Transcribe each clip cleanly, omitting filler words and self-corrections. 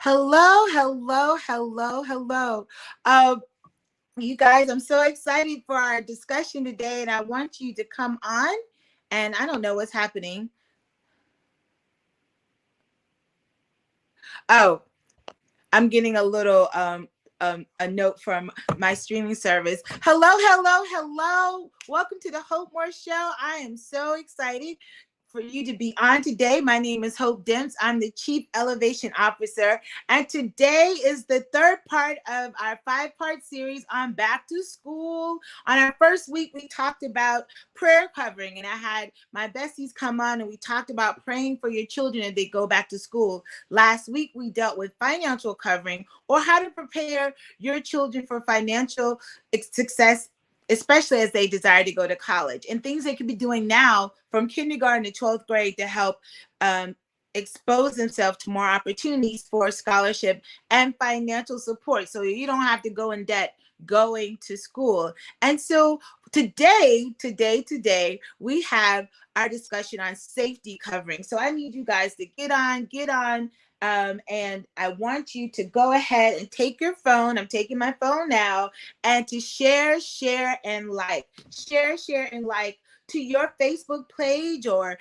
Hello, hello, hello, hello. You guys, I'm so excited for our discussion today, and I want you to come on. And I don't know what's happening. Oh, I'm getting a little a note from my streaming service. Hello, hello, hello. Welcome to the Hope More Show. I am so excited for you to be on today. My name is Hope Demps. I'm the Chief Elevation Officer. And today is the third part of our 5-part series on back to school. On our first week, we talked about prayer covering, and I had my besties come on and we talked about praying for your children as they go back to school. Last week, we dealt with financial covering, or how to prepare your children for financial success, especially as they desire to go to college, and things they could be doing now from kindergarten to 12th grade to help expose themselves to more opportunities for scholarship and financial support, so you don't have to go in debt going to school. And so today, we have our discussion on safety covering. So I need you guys to get on. And I want you to go ahead and take your phone. I'm taking my phone now, and to share, and like. Share, and like to your Facebook page, or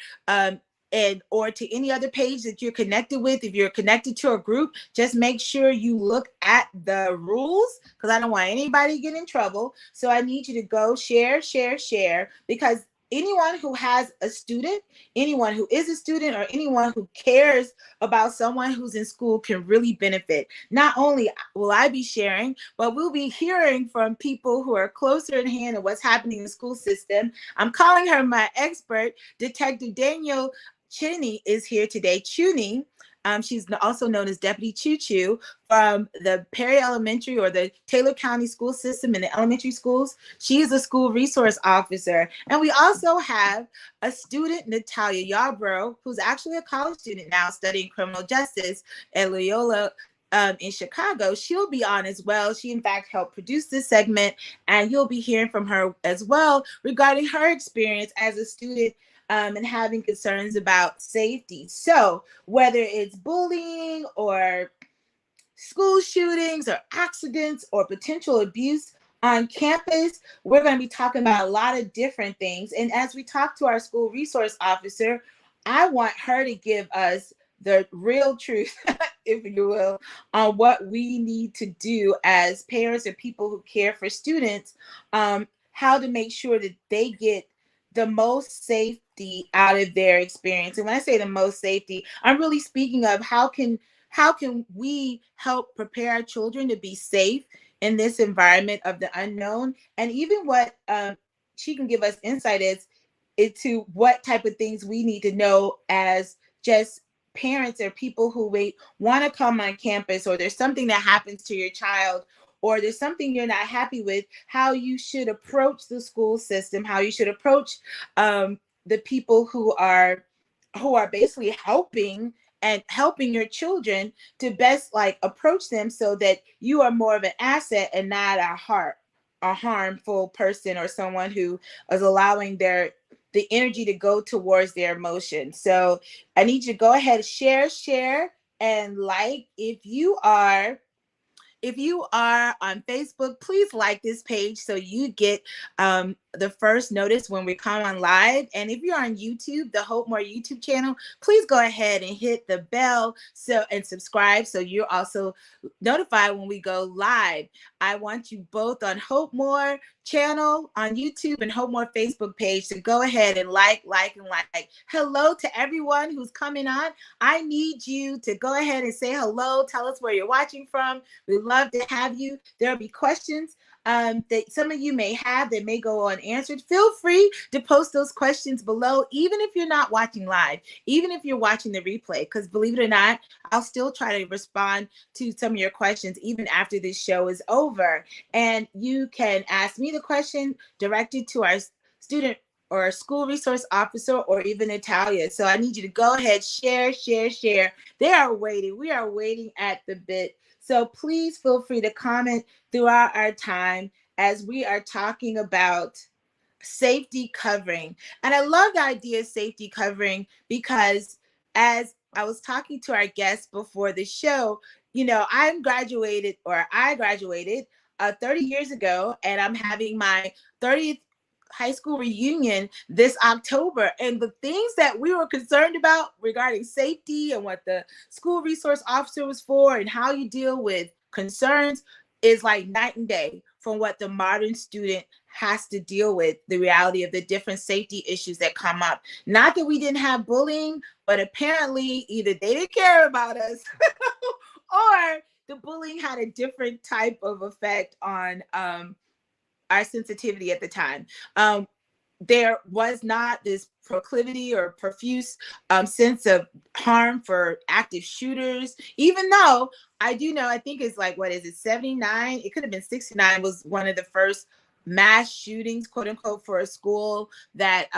or to any other page that you're connected with. If you're connected to a group, just make sure you look at the rules, because I don't want anybody to get in trouble. So I need you to go share, because anyone who has a student, anyone who is a student, or anyone who cares about someone who's in school can really benefit. Not only will I be sharing, but we'll be hearing from people who are closer in hand of what's happening in the school system. I'm calling her my expert. Detective Daniel Cheney is here today. Cheney, she's also known as Deputy Choo Choo from the Perry Elementary, or the Taylor County school system in the elementary schools. She is a school resource officer. And we also have a student, Natalia Yarbrough, who's actually a college student now studying criminal justice at Loyola in Chicago. She'll be on as well. She, in fact, helped produce this segment, and you'll be hearing from her as well regarding her experience as a student and having concerns about safety. So whether it's bullying or school shootings or accidents or potential abuse on campus, we're going to be talking about a lot of different things. And as we talk to our school resource officer, I want her to give us the real truth, if you will, on what we need to do as parents or people who care for students, how to make sure that they get the most safety out of their experience. And when I say the most safety, I'm really speaking of how can we help prepare our children to be safe in this environment of the unknown, and even what she can give us insight is into what type of things we need to know as just parents or people who want to come on campus, or there's something that happens to your child, or there's something you're not happy with, how you should approach the school system, how you should approach the people who are basically helping your children to best approach them, so that you are more of an asset and not a harmful person, or someone who is allowing the energy to go towards their emotions. So I need you to go ahead, share, and like. If you are on Facebook, please like this page so you get the first notice when we come on live. And if you're on YouTube, the Hope More YouTube channel, please go ahead and hit the bell and subscribe, so you're also notified when we go live. I want you both on Hope More channel on YouTube and Hope More Facebook page to go ahead and like. Hello to everyone who's coming on. I need you to go ahead and say hello. Tell us where you're watching from. We'd love to have you. There'll be questions that some of you may have that may go unanswered. Feel free to post those questions below, even if you're not watching live, even if you're watching the replay, because believe it or not, I'll still try to respond to some of your questions even after this show is over. And you can ask me the question directed to our student or school resource officer, or even Natalia. So I need you to go ahead, share. They are waiting. We are waiting at the bit. So please feel free to comment throughout our time as we are talking about safety covering. And I love the idea of safety covering, because as I was talking to our guests before the show, I graduated 30 years ago, and I'm having my 30th high school reunion this October. And the things that we were concerned about regarding safety and what the school resource officer was for and how you deal with concerns is like night and day from what the modern student has to deal with, the reality of the different safety issues that come up. Not that we didn't have bullying, but apparently either they didn't care about us or the bullying had a different type of effect on our sensitivity at the time. There was not this proclivity or profuse sense of harm for active shooters, even though I do know, I think it's like, what is it, 79? It could have been 69, was one of the first mass shootings, quote unquote, for a school that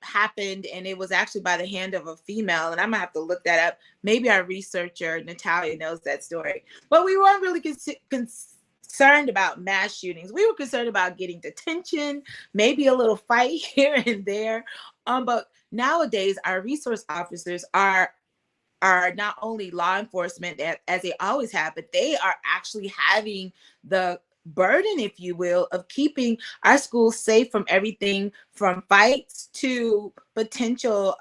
happened. And it was actually by the hand of a female. And I'm gonna have to look that up. Maybe our researcher, Natalia, knows that story. But we weren't really concerned about mass shootings. We were concerned about getting detention, maybe a little fight here and there. But nowadays, our resource officers are not only law enforcement as they always have, but they are actually having the burden, if you will, of keeping our schools safe from everything from fights to potential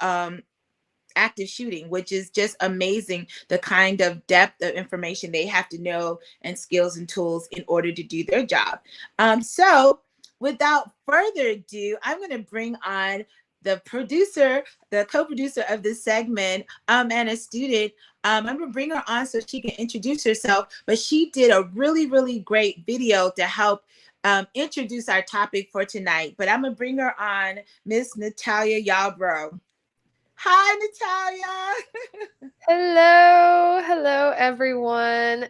active shooting, which is just amazing, the kind of depth of information they have to know and skills and tools in order to do their job. So without further ado, I'm going to bring on the producer, the co-producer of this segment, and a student. I'm going to bring her on so she can introduce herself, but she did a really, really great video to help introduce our topic for tonight. But I'm going to bring her on, Miss Natalia Yarbrough. Hi, Natalia. Hello everyone.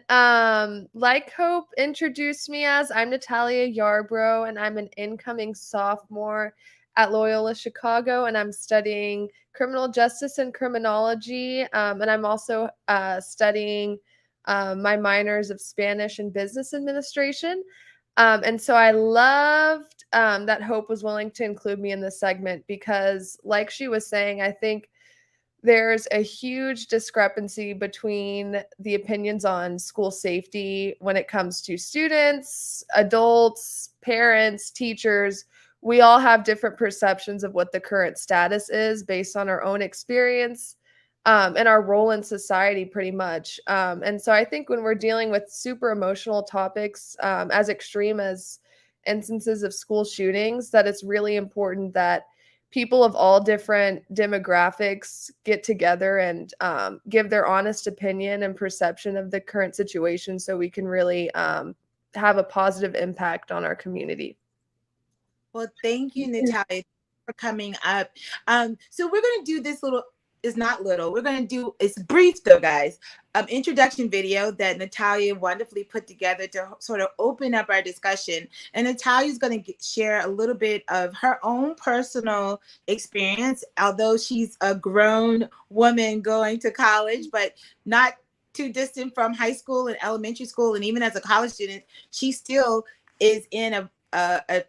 Like Hope introduced me as, I'm Natalia Yarbrough, and I'm an incoming sophomore at Loyola Chicago, and I'm studying criminal justice and criminology, and I'm also studying my minors of Spanish and business administration. And so I loved that Hope was willing to include me in this segment because, like she was saying, I think there's a huge discrepancy between the opinions on school safety when it comes to students, adults, parents, teachers. We all have different perceptions of what the current status is based on our own experience and our role in society, pretty much. And so I think when we're dealing with super emotional topics as extreme as instances of school shootings, that it's really important that people of all different demographics get together and give their honest opinion and perception of the current situation so we can really have a positive impact on our community. Well, thank you, Natalia, for coming up. So we're going to do this little, it's not little, we're going to do, it's brief though, guys, introduction video that Natalia wonderfully put together to sort of open up our discussion. And Natalia is going to share a little bit of her own personal experience, although she's a grown woman going to college, but not too distant from high school and elementary school. And even as a college student, she still is in a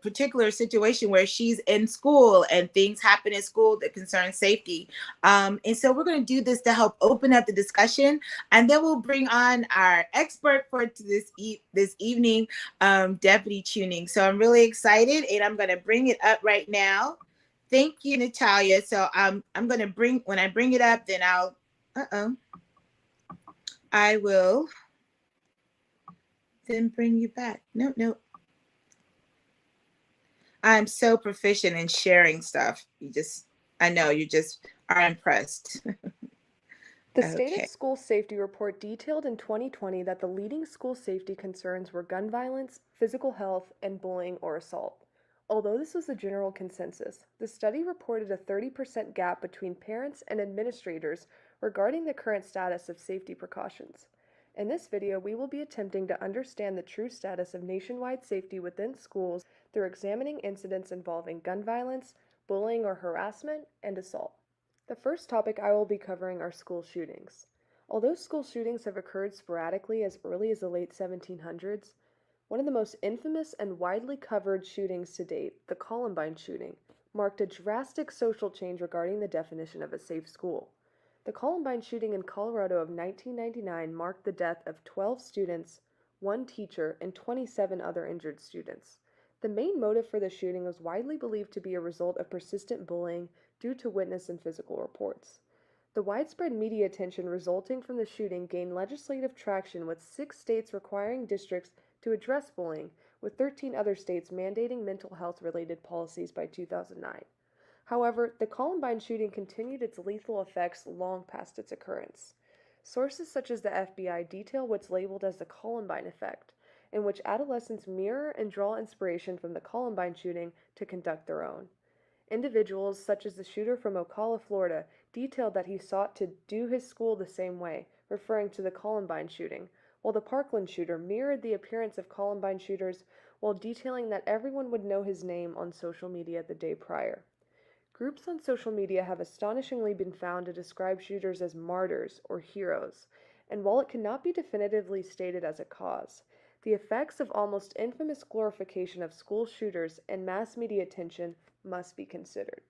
particular situation where she's in school and things happen in school that concern safety. And so we're going to do this to help open up the discussion. And then we'll bring on our expert for this evening, Deputy Tuning. So I'm really excited, and I'm going to bring it up right now. Thank you, Natalia. So I'm going to when I bring it up, then I will then bring you back. No. I'm so proficient in sharing stuff. I know you just are impressed. The State of School Safety Report detailed in 2020 that the leading school safety concerns were gun violence, physical health, and bullying or assault. Although this was the general consensus, the study reported a 30% gap between parents and administrators regarding the current status of safety precautions. In this video, we will be attempting to understand the true status of nationwide safety within schools through examining incidents involving gun violence, bullying or harassment, and assault. The first topic I will be covering are school shootings. Although school shootings have occurred sporadically as early as the late 1700s, one of the most infamous and widely covered shootings to date, the Columbine Shooting, marked a drastic social change regarding the definition of a safe school. The Columbine shooting in Colorado of 1999 marked the death of 12 students, one teacher, and 27 other injured students. The main motive for the shooting was widely believed to be a result of persistent bullying due to witness and physical reports. The widespread media attention resulting from the shooting gained legislative traction, with 6 states requiring districts to address bullying, with 13 other states mandating mental health-related policies by 2009. However, the Columbine shooting continued its lethal effects long past its occurrence. Sources such as the FBI detail what's labeled as the Columbine effect, in which adolescents mirror and draw inspiration from the Columbine shooting to conduct their own. Individuals, such as the shooter from Ocala, Florida, detailed that he sought to do his school the same way, referring to the Columbine shooting, while the Parkland shooter mirrored the appearance of Columbine shooters while detailing that everyone would know his name on social media the day prior. Groups on social media have astonishingly been found to describe shooters as martyrs or heroes, and while it cannot be definitively stated as a cause, the effects of almost infamous glorification of school shooters and mass media attention must be considered.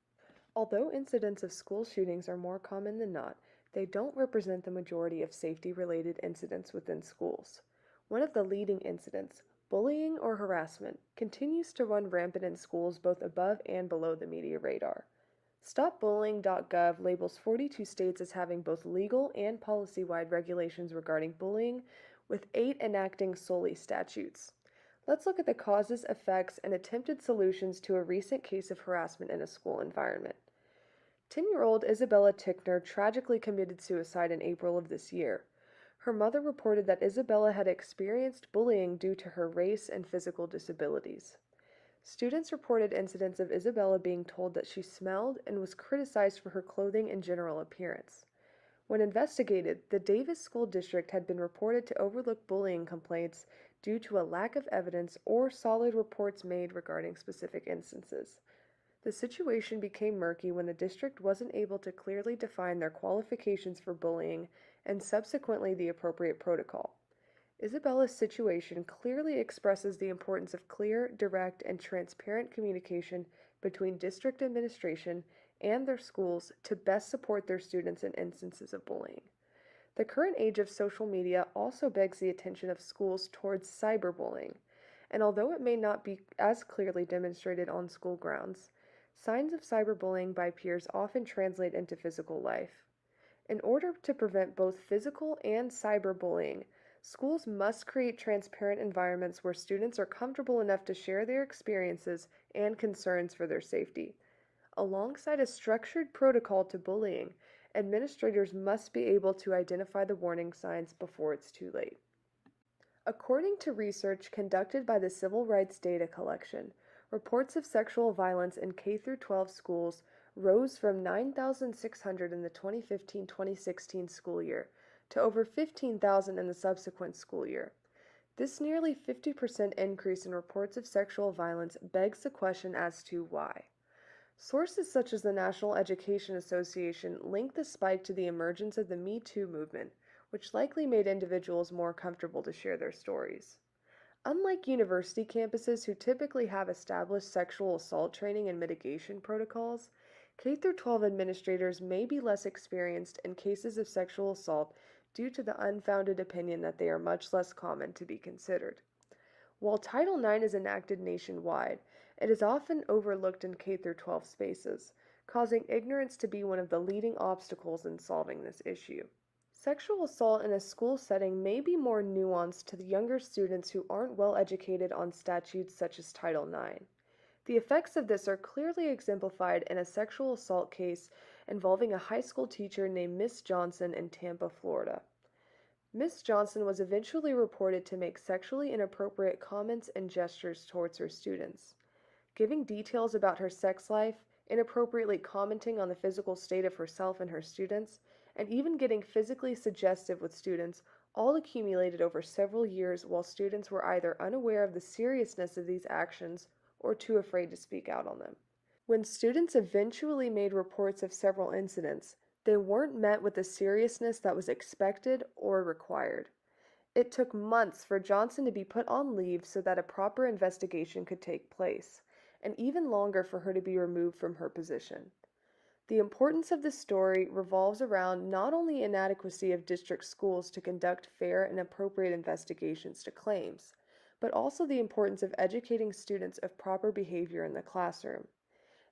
Although incidents of school shootings are more common than not, they don't represent the majority of safety-related incidents within schools. One of the leading incidents, bullying or harassment, continues to run rampant in schools both above and below the media radar. StopBullying.gov labels 42 states as having both legal and policy-wide regulations regarding bullying, with 8 enacting solely statutes. Let's look at the causes, effects, and attempted solutions to a recent case of harassment in a school environment. 10-year-old Isabella Tichner tragically committed suicide in April of this year. Her mother reported that Isabella had experienced bullying due to her race and physical disabilities. Students reported incidents of Isabella being told that she smelled and was criticized for her clothing and general appearance. When investigated, the Davis School District had been reported to overlook bullying complaints due to a lack of evidence or solid reports made regarding specific instances. The situation became murky when the district wasn't able to clearly define their qualifications for bullying and subsequently the appropriate protocol. Isabella's situation clearly expresses the importance of clear, direct, and transparent communication between district administration and their schools to best support their students in instances of bullying. The current age of social media also begs the attention of schools towards cyberbullying, and although it may not be as clearly demonstrated on school grounds, signs of cyberbullying by peers often translate into physical life. In order to prevent both physical and cyberbullying, schools must create transparent environments where students are comfortable enough to share their experiences and concerns for their safety. Alongside a structured protocol to bullying, administrators must be able to identify the warning signs before it's too late. According to research conducted by the Civil Rights Data Collection, reports of sexual violence in K-12 schools rose from 9,600 in the 2015-2016 school year to over 15,000 in the subsequent school year. This nearly 50% increase in reports of sexual violence begs the question as to why. Sources such as the National Education Association link the spike to the emergence of the Me Too movement, which likely made individuals more comfortable to share their stories. Unlike university campuses who typically have established sexual assault training and mitigation protocols, K-12 administrators may be less experienced in cases of sexual assault due to the unfounded opinion that they are much less common to be considered. While Title IX is enacted nationwide, it is often overlooked in K-12 spaces, causing ignorance to be one of the leading obstacles in solving this issue. Sexual assault in a school setting may be more nuanced to the younger students who aren't well educated on statutes such as Title IX. The effects of this are clearly exemplified in a sexual assault case involving a high school teacher named Miss Johnson in Tampa, Florida. Miss Johnson was eventually reported to make sexually inappropriate comments and gestures towards her students. Giving details about her sex life, inappropriately commenting on the physical state of herself and her students, and even getting physically suggestive with students all accumulated over several years while students were either unaware of the seriousness of these actions or too afraid to speak out on them. When students eventually made reports of several incidents, they weren't met with the seriousness that was expected or required. It took months for Johnson to be put on leave so that a proper investigation could take place, and even longer for her to be removed from her position. The importance of this story revolves around not only inadequacy of district schools to conduct fair and appropriate investigations to claims, but also the importance of educating students of proper behavior in the classroom.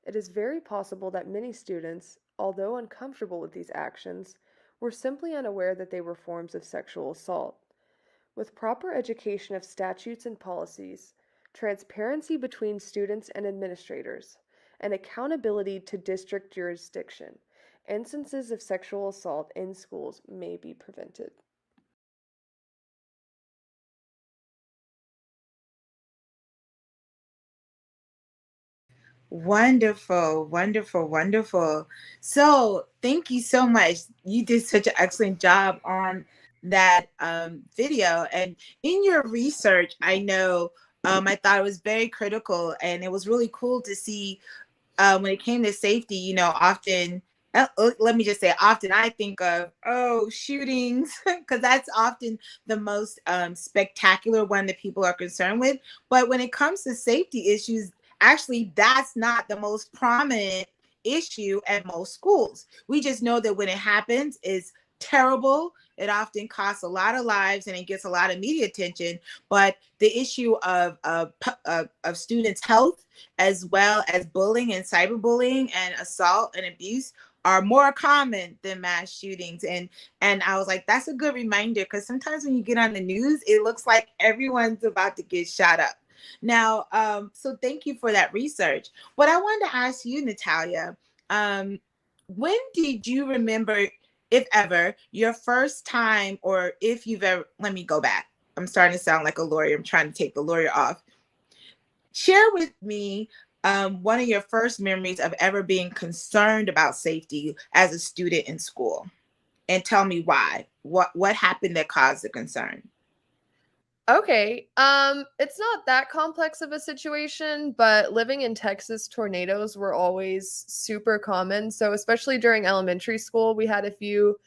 It is very possible that many students, although uncomfortable with these actions, were simply unaware that they were forms of sexual assault. With proper education of statutes and policies, transparency between students and administrators, and accountability to district jurisdiction, instances of sexual assault in schools may be prevented. Wonderful, wonderful, wonderful. So, thank you so much. You did such an excellent job on that video. And in your research, I know I thought it was very critical, and it was really cool to see when it came to safety, often, let me just say, often I think of, oh, shootings, because that's often the most spectacular one that people are concerned with. But when it comes to safety issues, actually, that's not the most prominent issue at most schools. We just know that when it happens, it's terrible. It often costs a lot of lives and it gets a lot of media attention. But the issue of students' health, as well as bullying and cyberbullying and assault and abuse, are more common than mass shootings. And I was like, that's a good reminder, because sometimes when you get on the news, it looks like everyone's about to get shot up. Now, so thank you for that research. What I wanted to ask you, Natalia, when did you remember, if ever, your first time, or if you've ever, let me go back. I'm starting to sound like a lawyer. I'm trying to take the lawyer off. Share with me one of your first memories of ever being concerned about safety as a student in school, and tell me why. What happened that caused the concern? Okay. It's not that complex of a situation, but living in Texas, tornadoes were always super common. So, especially during elementary school, we had a few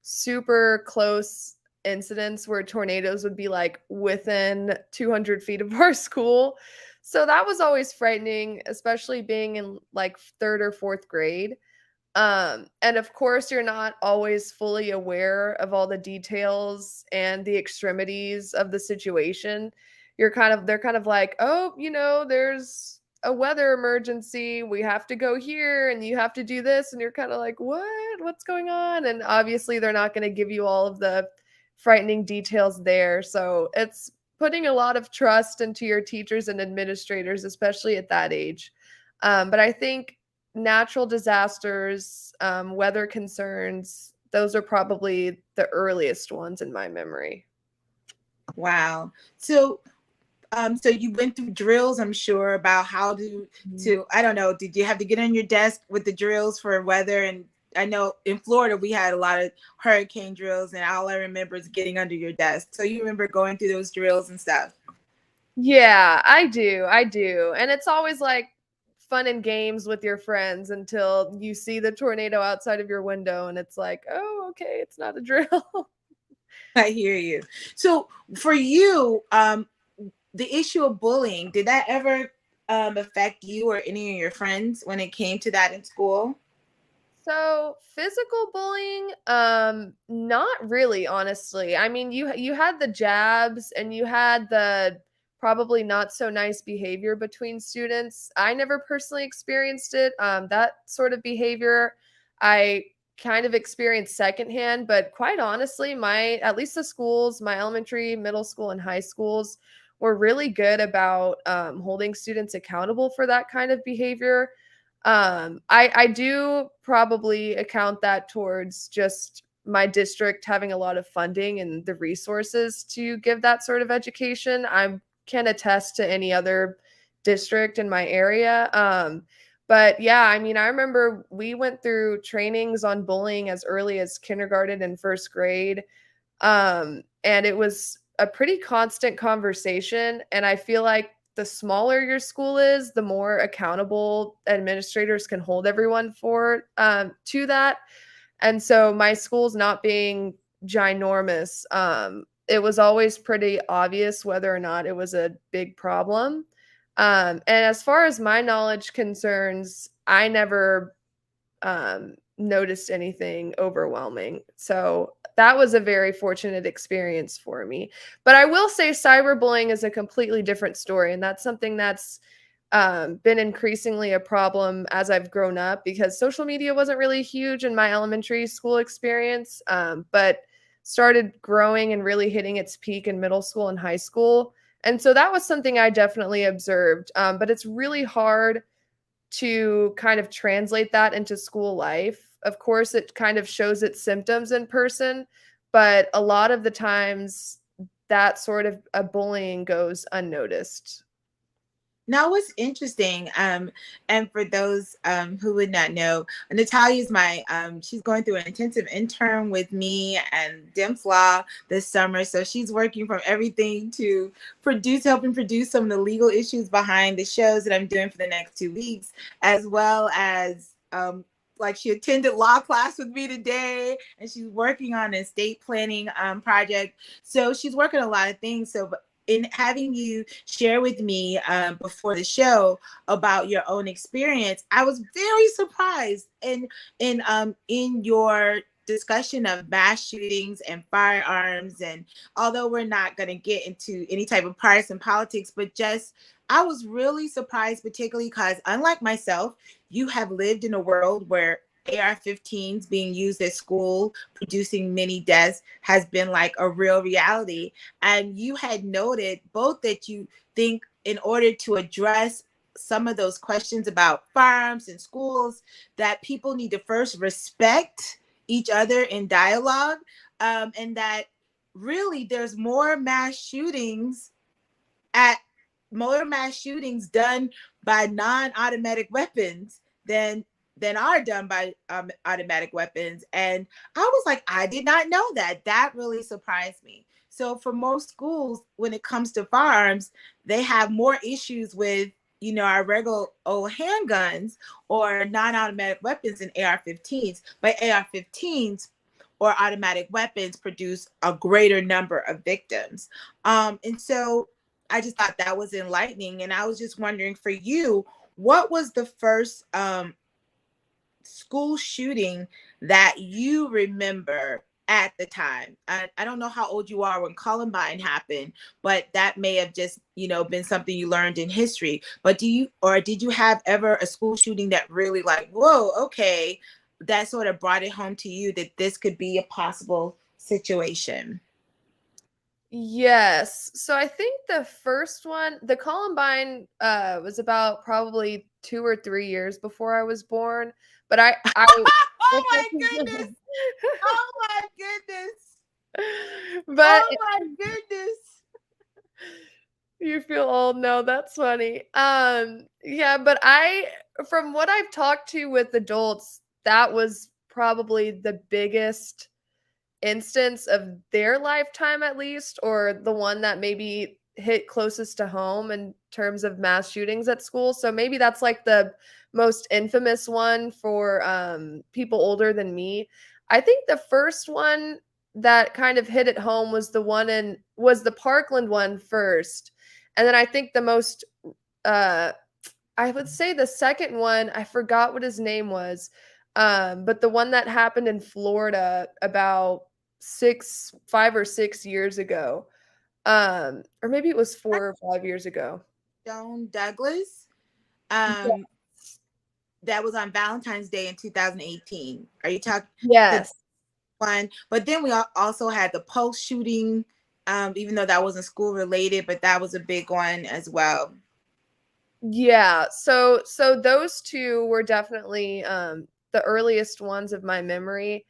super close incidents where tornadoes would be like within 200 feet of our school. So, that was always frightening, especially being in like third or fourth grade. And of course, you're not always fully aware of all the details and the extremities of the situation. They're kind of like, oh, there's a weather emergency. We have to go here and you have to do this. And you're kind of like, what? What's going on? And obviously, they're not going to give you all of the frightening details there. So it's putting a lot of trust into your teachers and administrators, especially at that age. But I think natural disasters, weather concerns, those are probably the earliest ones in my memory. Wow. So you went through drills, I'm sure, about how to I don't know, did you have to get on your desk with the drills for weather? And I know in Florida we had a lot of hurricane drills, and all I remember is getting under your desk. So you remember going through those drills and stuff? Yeah, I do. I do. And it's always like fun and games with your friends until you see the tornado outside of your window and it's like, oh, okay, it's not a drill. I hear you. So for you, the issue of bullying, did that ever affect you or any of your friends when it came to that in school? So, physical bullying, not really, honestly. I mean, you had the jabs and you had the probably not so nice behavior between students. I never personally experienced it. That sort of behavior I kind of experienced secondhand, but quite honestly, my at least the schools, my elementary, middle school, and high schools were really good about holding students accountable for that kind of behavior. I do probably account that towards just my district having a lot of funding and the resources to give that sort of education. I can attest to any other district in my area. But yeah, I mean, I remember we went through trainings on bullying as early as kindergarten and first grade. And it was a pretty constant conversation. And I feel like the smaller your school is, the more accountable administrators can hold everyone for to that. And so my school's not being ginormous. It was always pretty obvious whether or not it was a big problem. And as far as my knowledge concerns, I never noticed anything overwhelming. So that was a very fortunate experience for me. But I will say cyberbullying is a completely different story. And that's something that's been increasingly a problem as I've grown up because social media wasn't really huge in my elementary school experience, but started growing and really hitting its peak in middle school and high school. And so that was something I definitely observed. But it's really hard to kind of translate that into school life. Of course, it kind of shows its symptoms in person, but a lot of the times that sort of a bullying goes unnoticed. Now, what's interesting, and for those who would not know, Natalia's she's going through an intensive intern with me and Demps Law this summer. So she's working from everything to helping produce some of the legal issues behind the shows that I'm doing for the next 2 weeks, as well as like she attended law class with me today, and she's working on an estate planning project. So she's working a lot of things. So, in having you share with me before the show about your own experience, I was very surprised in your discussion of mass shootings and firearms. And although we're not going to get into any type of partisan politics, but just I was really surprised, particularly because unlike myself, you have lived in a world where AR-15s being used at school, producing many deaths, has been like a real reality. And you had noted both that you think in order to address some of those questions about firearms in schools, that people need to first respect each other in dialogue, and that really there's at more mass shootings done by non-automatic weapons than are done by automatic weapons. And I was like, I did not know that. That really surprised me. So for most schools, when it comes to firearms, they have more issues with, our regular old handguns or non-automatic weapons than AR-15s. But AR-15s or automatic weapons produce a greater number of victims. And so I just thought that was enlightening. And I was just wondering for you, what was the first school shooting that you remember at the time? I don't know how old you are when Columbine happened, but that may have just, been something you learned in history. But did you have ever a school shooting that really like, whoa, okay, that sort of brought it home to you that this could be a possible situation? Yes. So I think the first one, the Columbine, was about probably 2 or 3 years before I was born, but I Oh my goodness. Oh my goodness. but Oh my goodness. you feel old? No, that's funny. Yeah, but from what I've talked to with adults, that was probably the biggest instance of their lifetime at least, or the one that maybe hit closest to home in terms of mass shootings at school. So maybe that's like the most infamous one for people older than me. I think the first one that kind of hit it home was the Parkland one first. And then I think the most uh I would say the second one, I forgot what his name was. But the one that happened in Florida about 5 or 6 years ago. Or maybe it was 4 or 5 years ago. Stone Douglas. Yeah. Um, that was on Valentine's Day in 2018. Are you talking the Yes. one? But then we also had the Pulse shooting, even though that wasn't school related, but that was a big one as well. Yeah. So those two were definitely the earliest ones of my memory.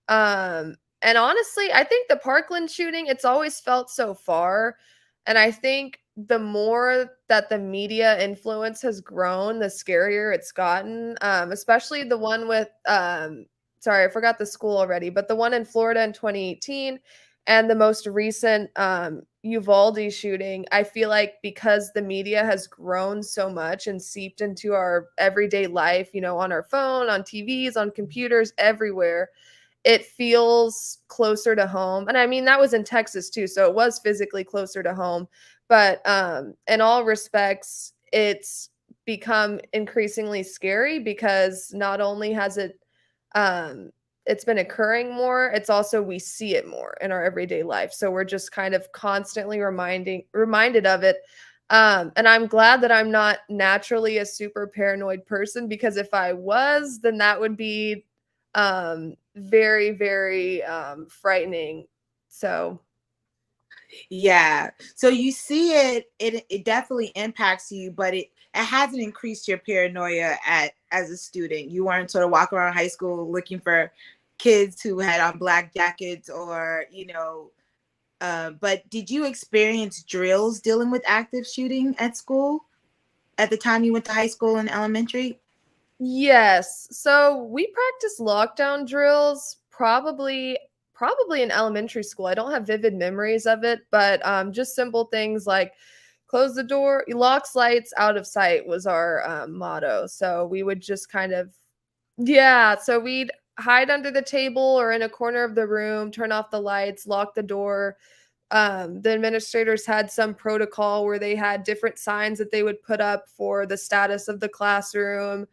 And honestly, I think the Parkland shooting, it's always felt so far. And I think the more that the media influence has grown, the scarier it's gotten. Especially the one with sorry, I forgot the school already, but the one in Florida in 2018 and the most recent Uvalde shooting, I feel like because the media has grown so much and seeped into our everyday life, on our phone, on TVs, on computers, everywhere, it feels closer to home. And I mean, that was in Texas too, so it was physically closer to home. But in all respects, it's become increasingly scary because not only has um it's been occurring more, it's also we see it more in our everyday life. So we're just kind of constantly reminded of it. And I'm glad that I'm not naturally a super paranoid person, because if I was, then that would be very, very frightening. So Yeah. So you see it definitely impacts you, but it hasn't increased your paranoia at as a student. You weren't sort of walking around high school looking for kids who had on black jackets or, but did you experience drills dealing with active shooting at school at the time you went to high school and elementary? yes. So we practice lockdown drills probably in elementary school. I don't have vivid memories of it, but just simple things like close the door, locks lights, out of sight was our motto. So we would just kind of, yeah, so we'd hide under the table or in a corner of the room, turn off the lights, lock the door. The administrators had some protocol where they had different signs that they would put up for the status of the classroom,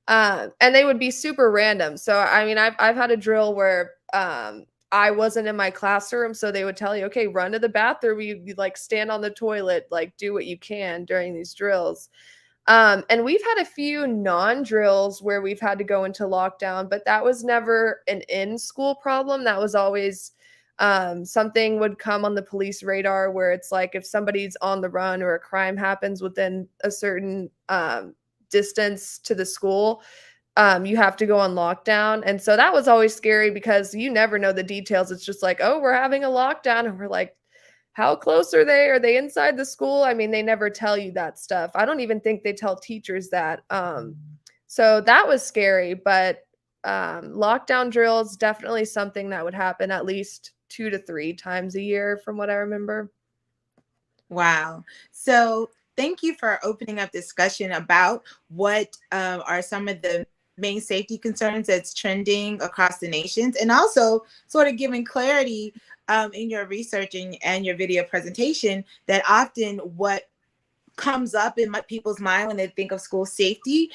and they would be super random. So I mean, I've had a drill where I wasn't in my classroom, so they would tell you, okay, run to the bathroom, you like stand on the toilet, like do what you can during these drills. And we've had a few non-drills where we've had to go into lockdown, but that was never an in-school problem. That was always something would come on the police radar where it's like if somebody's on the run or a crime happens within a certain distance to the school, you have to go on lockdown. And so that was always scary because you never know the details. It's just like, oh, we're having a lockdown. And we're like, how close are they? Are they inside the school? I mean, they never tell you that stuff. I don't even think they tell teachers that. So that was scary, but lockdown drills definitely something that would happen at least 2 to 3 times a year, from what I remember. Wow. So thank you for opening up discussion about what are some of the main safety concerns that's trending across the nations, and also sort of giving clarity in your research and your video presentation that often what comes up in people's mind when they think of school safety,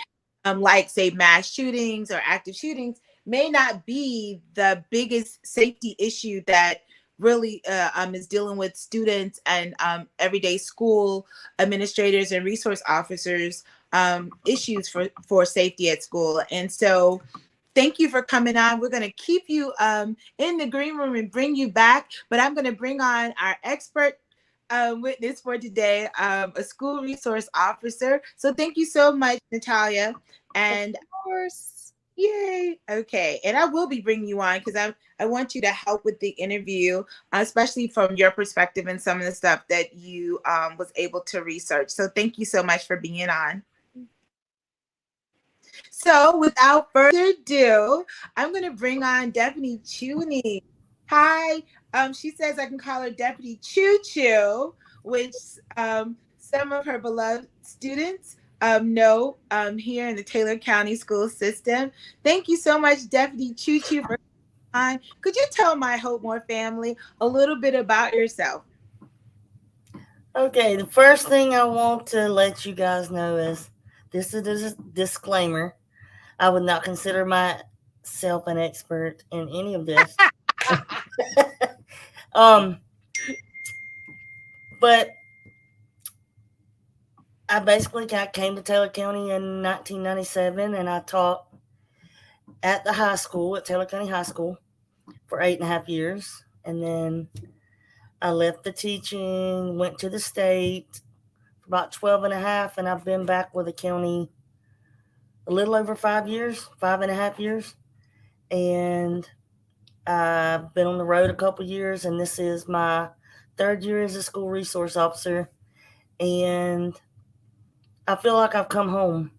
like say mass shootings or active shootings, may not be the biggest safety issue that really is dealing with students and everyday school administrators and resource officers issues for safety at school. And so thank you for coming on. We're going to keep you in the green room and bring you back, but I'm going to bring on our expert witness for today, a school resource officer. So thank you so much, Natalia. And Of course. yay. Okay. And I will be bringing you on because I want you to help with the interview, especially from your perspective and some of the stuff that you was able to research. So thank you so much for being on. So without further ado, I'm going to bring on Deputy Chuni. Hi. She says I can call her Deputy Choo Choo, which some of her beloved students know here in the Taylor County school system. Thank you so much, Deputy Choo Choo, for coming on. Could you tell my Hope More family a little bit about yourself? Okay, the first thing I want to let you guys know is this is a disclaimer. I would not consider myself an expert in any of this. um, but I basically came to Taylor County in 1997, and I taught at the high school at Taylor County High School for 8.5 years, and then I left the teaching, went to the state for about 12 and a half, and I've been back with the county a little over 5 years, 5.5 years. And I've been on the road a couple years, and this is my third year as a school resource officer. And I feel like I've come home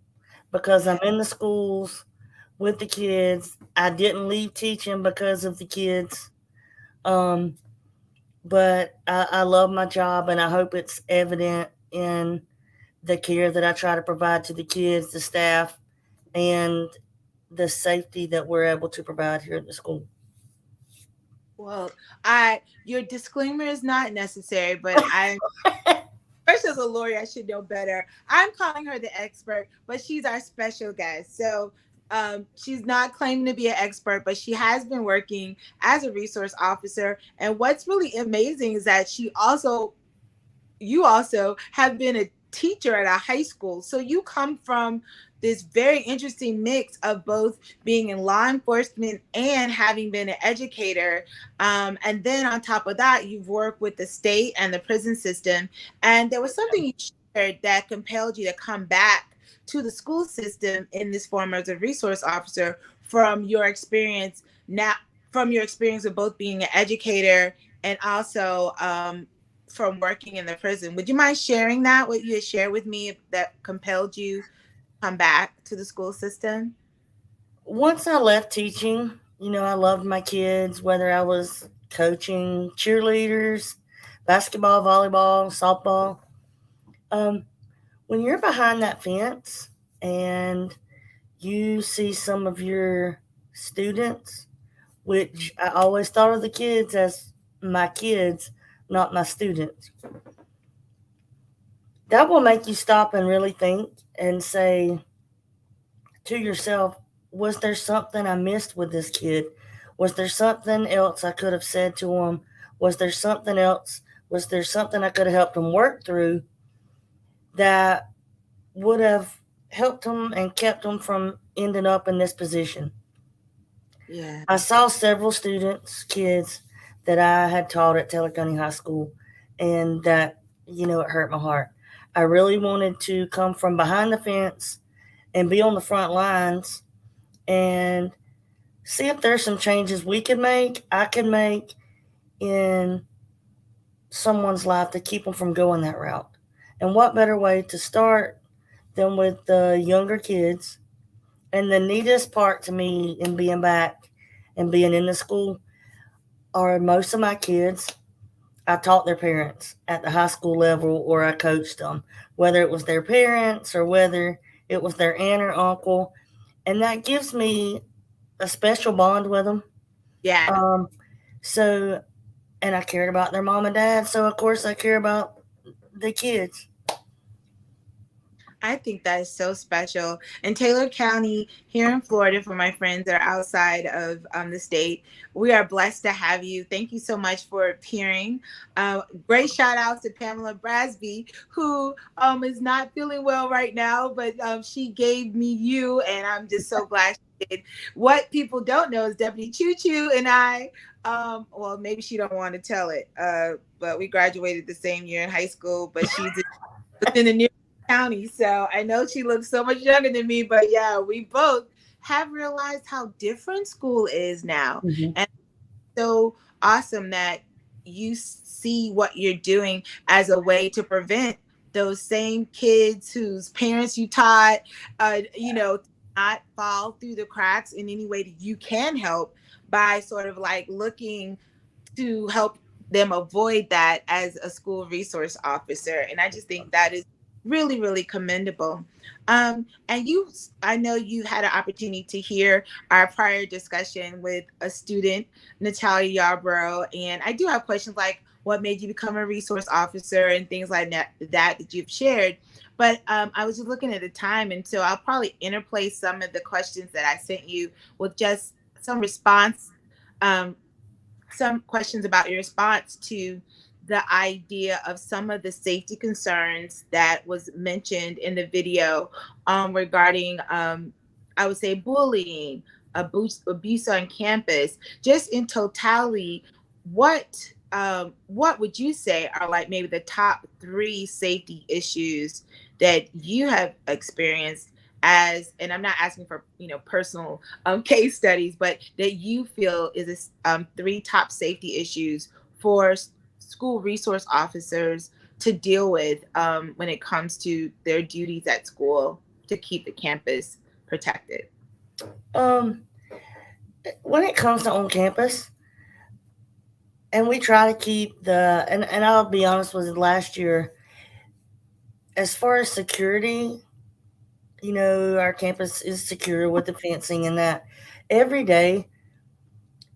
because I'm in the schools with the kids. I didn't leave teaching because of the kids. But I love my job, and I hope it's evident in the care that I try to provide to the kids, the staff, and the safety that we're able to provide here at the school. Well, your disclaimer is not necessary, but I'm First, as a lawyer, I should know better. I'm calling her the expert, but she's our special guest. So she's not claiming to be an expert, but she has been working as a resource officer. And what's really amazing is that you also have been a teacher at a high school. So you come from this very interesting mix of both being in law enforcement and having been an educator. And then on top of that, you've worked with the state and the prison system. And there was something you shared that compelled you to come back to the school system in this form as a resource officer from your experience now, from your experience of both being an educator and also from working in the prison. Would you mind sharing that, what you had shared with me that compelled you to come back to the school system? Once I left teaching, I loved my kids, whether I was coaching cheerleaders, basketball, volleyball, softball. Um, when you're behind that fence and you see some of your students, which I always thought of the kids as my kids, not my students, that will make you stop and really think and say to yourself, was there something I missed with this kid? Was there something else I could have said to him? Was there something else? Was there something I could have helped him work through that would have helped him and kept him from ending up in this position? Yeah. I saw several students, kids that I had taught at Taylor County High School, and that, it hurt my heart. I really wanted to come from behind the fence and be on the front lines and see if there's some changes I could make in someone's life to keep them from going that route. And what better way to start than with the younger kids? And the neatest part to me in being back and being in the school are most of my kids, I taught their parents at the high school level, or I coached them, whether it was their parents or whether it was their aunt or uncle. And that gives me a special bond with them. Yeah. Um, so, and I cared about their mom and dad. So, of course, I care about the kids. I think that is so special. In Taylor County, here in Florida, for my friends that are outside of the state, we are blessed to have you. Thank you so much for appearing. Great shout out to Pamela Brasby, who is not feeling well right now, but she gave me you, and I'm just so glad she did. What people don't know is Deputy Choo Choo and I, well, maybe she don't want to tell it, but we graduated the same year in high school, but she's within the near county. So I know she looks so much younger than me, but yeah, we both have realized how different school is now. Mm-hmm. And so awesome that you see what you're doing as a way to prevent those same kids whose parents you taught, not fall through the cracks in any way that you can help by sort of like looking to help them avoid that as a school resource officer. And I just think that is really, really commendable. And I know you had an opportunity to hear our prior discussion with a student, Natalia Yarbrough. And I do have questions like what made you become a resource officer and things like that you've shared. But I was just looking at the time, and so I'll probably interplay some of the questions that I sent you with just some response, some questions about your response to the idea of some of the safety concerns that was mentioned in the video regarding, I would say, bullying, abuse on campus. Just in totality, what would you say are like maybe the top 3 safety issues that you have experienced as, and I'm not asking for personal case studies, but that you feel is 3 top safety issues for school resource officers to deal with when it comes to their duties at school to keep the campus protected? Um, when it comes to on campus, and we try to keep and I'll be honest with you, last year, as far as security, our campus is secure with the fencing and that every day.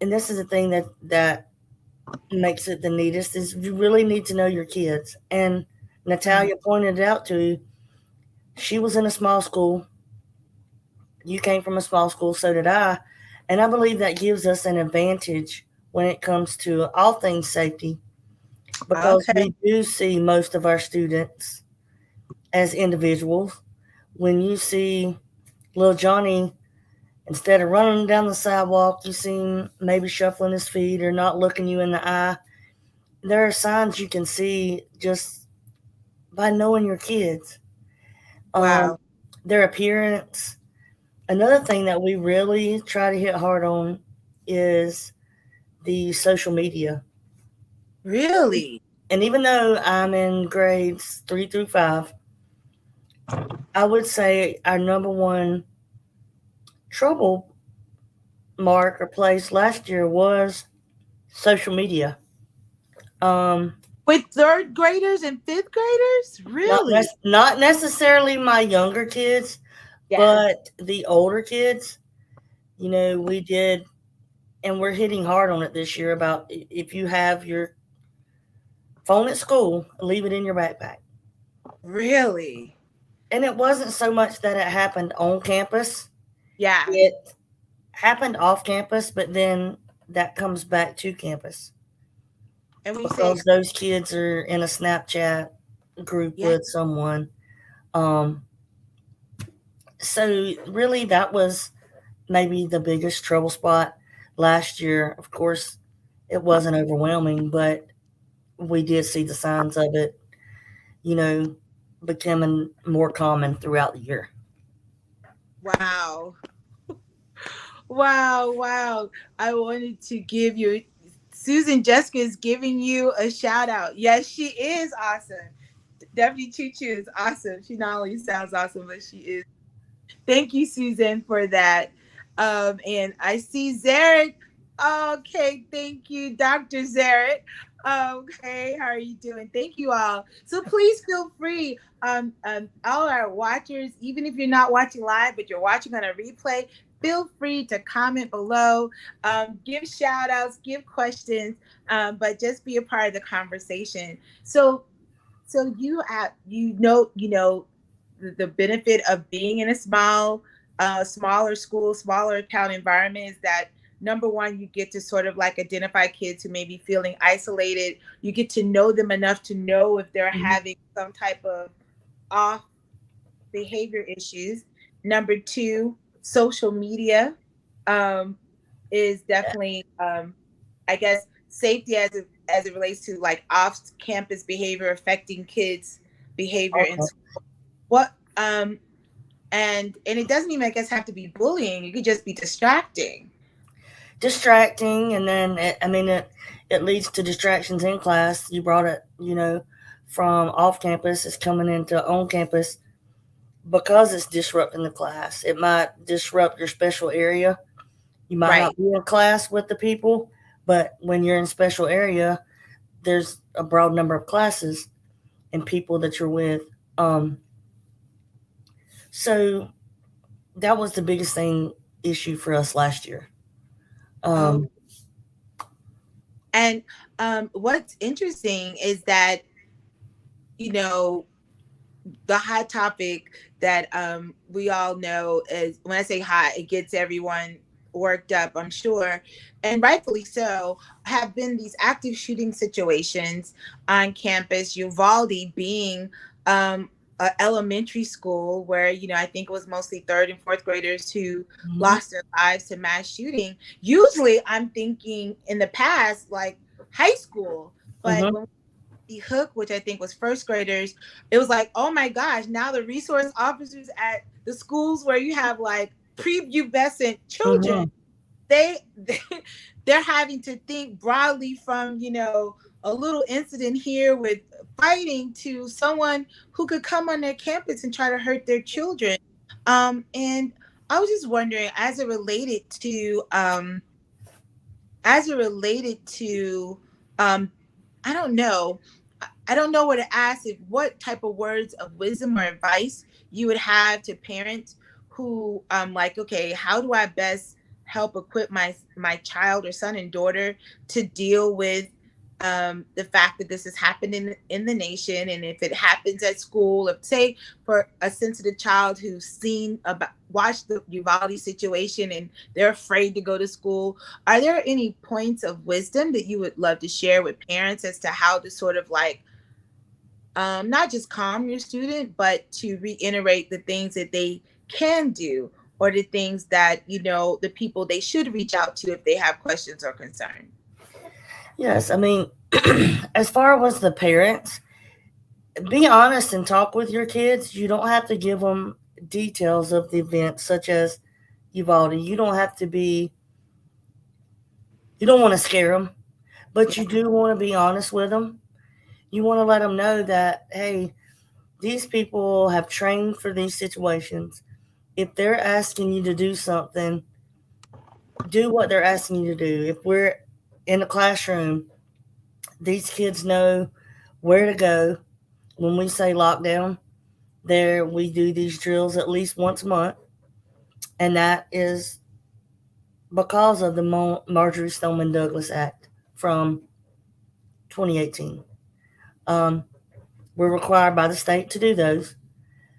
And this is the thing that makes it the neatest is you really need to know your kids. And Natalia pointed it out to you. She was in a small school. You came from a small school, so did I. And I believe that gives us an advantage when it comes to all things safety because Okay. we do see most of our students as individuals. When you see little Johnny, instead of running down the sidewalk, you see him maybe shuffling his feet or not looking you in the eye. There are signs you can see just by knowing your kids. Um, Wow. their appearance. Another thing that we really try to hit hard on is the social media. Really? And even though I'm in grades 3 through 5, I would say our number one trouble mark or place last year was social media. Um, With third graders and fifth graders? Really? not necessarily my younger kids, Yeah. but the older kids. We did, and we're hitting hard on it this year about if you have your phone at school, leave it in your backpack. Really? And it wasn't so much that it happened on campus, Yeah. it happened off campus, but then that comes back to campus And when you say, because those kids are in a Snapchat group yeah, with someone. Um, so, really, that was maybe the biggest trouble spot last year. Of course, it wasn't overwhelming, but we did see the signs of it, you know, becoming more common throughout the year. wow. Wow, wow. I wanted to give you, Susan Jessica is giving you a shout out. Yes, she is awesome. Deputy Choo Choo is awesome. She not only sounds awesome, but she is. Thank you, Susan, for that. And I see Zaret. Okay, thank you, Dr. Zaret. Okay, how are you doing? Thank you all. So please feel free, all our watchers, even if you're not watching live, but you're watching on a replay, feel free to comment below, give shout outs, give questions, but just be a part of the conversation. So the benefit of being in a smaller school, smaller town environment is that number one, you get to sort of like identify kids who may be feeling isolated. You get to know them enough to know if they're Mhm. having some type of off behavior issues. Number two, social media um, is definitely, I guess, safety as it relates to like off campus behavior affecting kids' behavior in Also, school. What and it doesn't even, I guess, have to be bullying. It could just be distracting. distracting, and then it leads to distractions in class. You brought it, from off campus, it's coming into on campus because it's disrupting the class. It might disrupt your special area. You might Right. not be in class with the people, but when you're in special area, there's a broad number of classes and people that you're with. Um, so that was the biggest thing issue for us last year. Oh, Um, and what's interesting is that, you know, the hot topic that we all know is, when I say hot, it gets everyone worked up, I'm sure, and rightfully so, have been these active shooting situations on campus. Uvalde being a elementary school where, I think it was mostly third and fourth graders who mhm, lost their lives to mass shooting. Usually I'm thinking in the past like high school, but mhm, when the Hook, which I think was first graders, it was like, oh my gosh, now the resource officers at the schools where you have like prepubescent children, mhm, they they're having to think broadly from, a little incident here with fighting to someone who could come on their campus and try to hurt their children. And I was just wondering, as it related to um I don't know, I don't know what to ask, if what type of words of wisdom or advice you would have to parents who like, okay, how do I best help equip my child or son and daughter to deal with the fact that this has happened in the nation, and if it happens at school, if say for a sensitive child who's seen about watched the Uvalde situation and they're afraid to go to school, are there any points of wisdom that you would love to share with parents as to how to sort of like not just calm your student, but to reiterate the things that they can do, or the things that, you know, the people they should reach out to if they have questions or concerns? Yes, I mean, as far as the parents, be honest and talk with your kids. You don't have to give them details of the event, such as Uvalde. You don't have to be, you don't want to scare them, but you do want to be honest with them. You want to let them know that, hey, these people have trained for these situations. If they're asking you to do something, do what they're asking you to do. If we're in a classroom, these kids know where to go. When we say lockdown, there we do these drills at least once a month, and that is because of the Marjorie Stoneman Douglas Act from 2018. Um, we're required by the state to do those,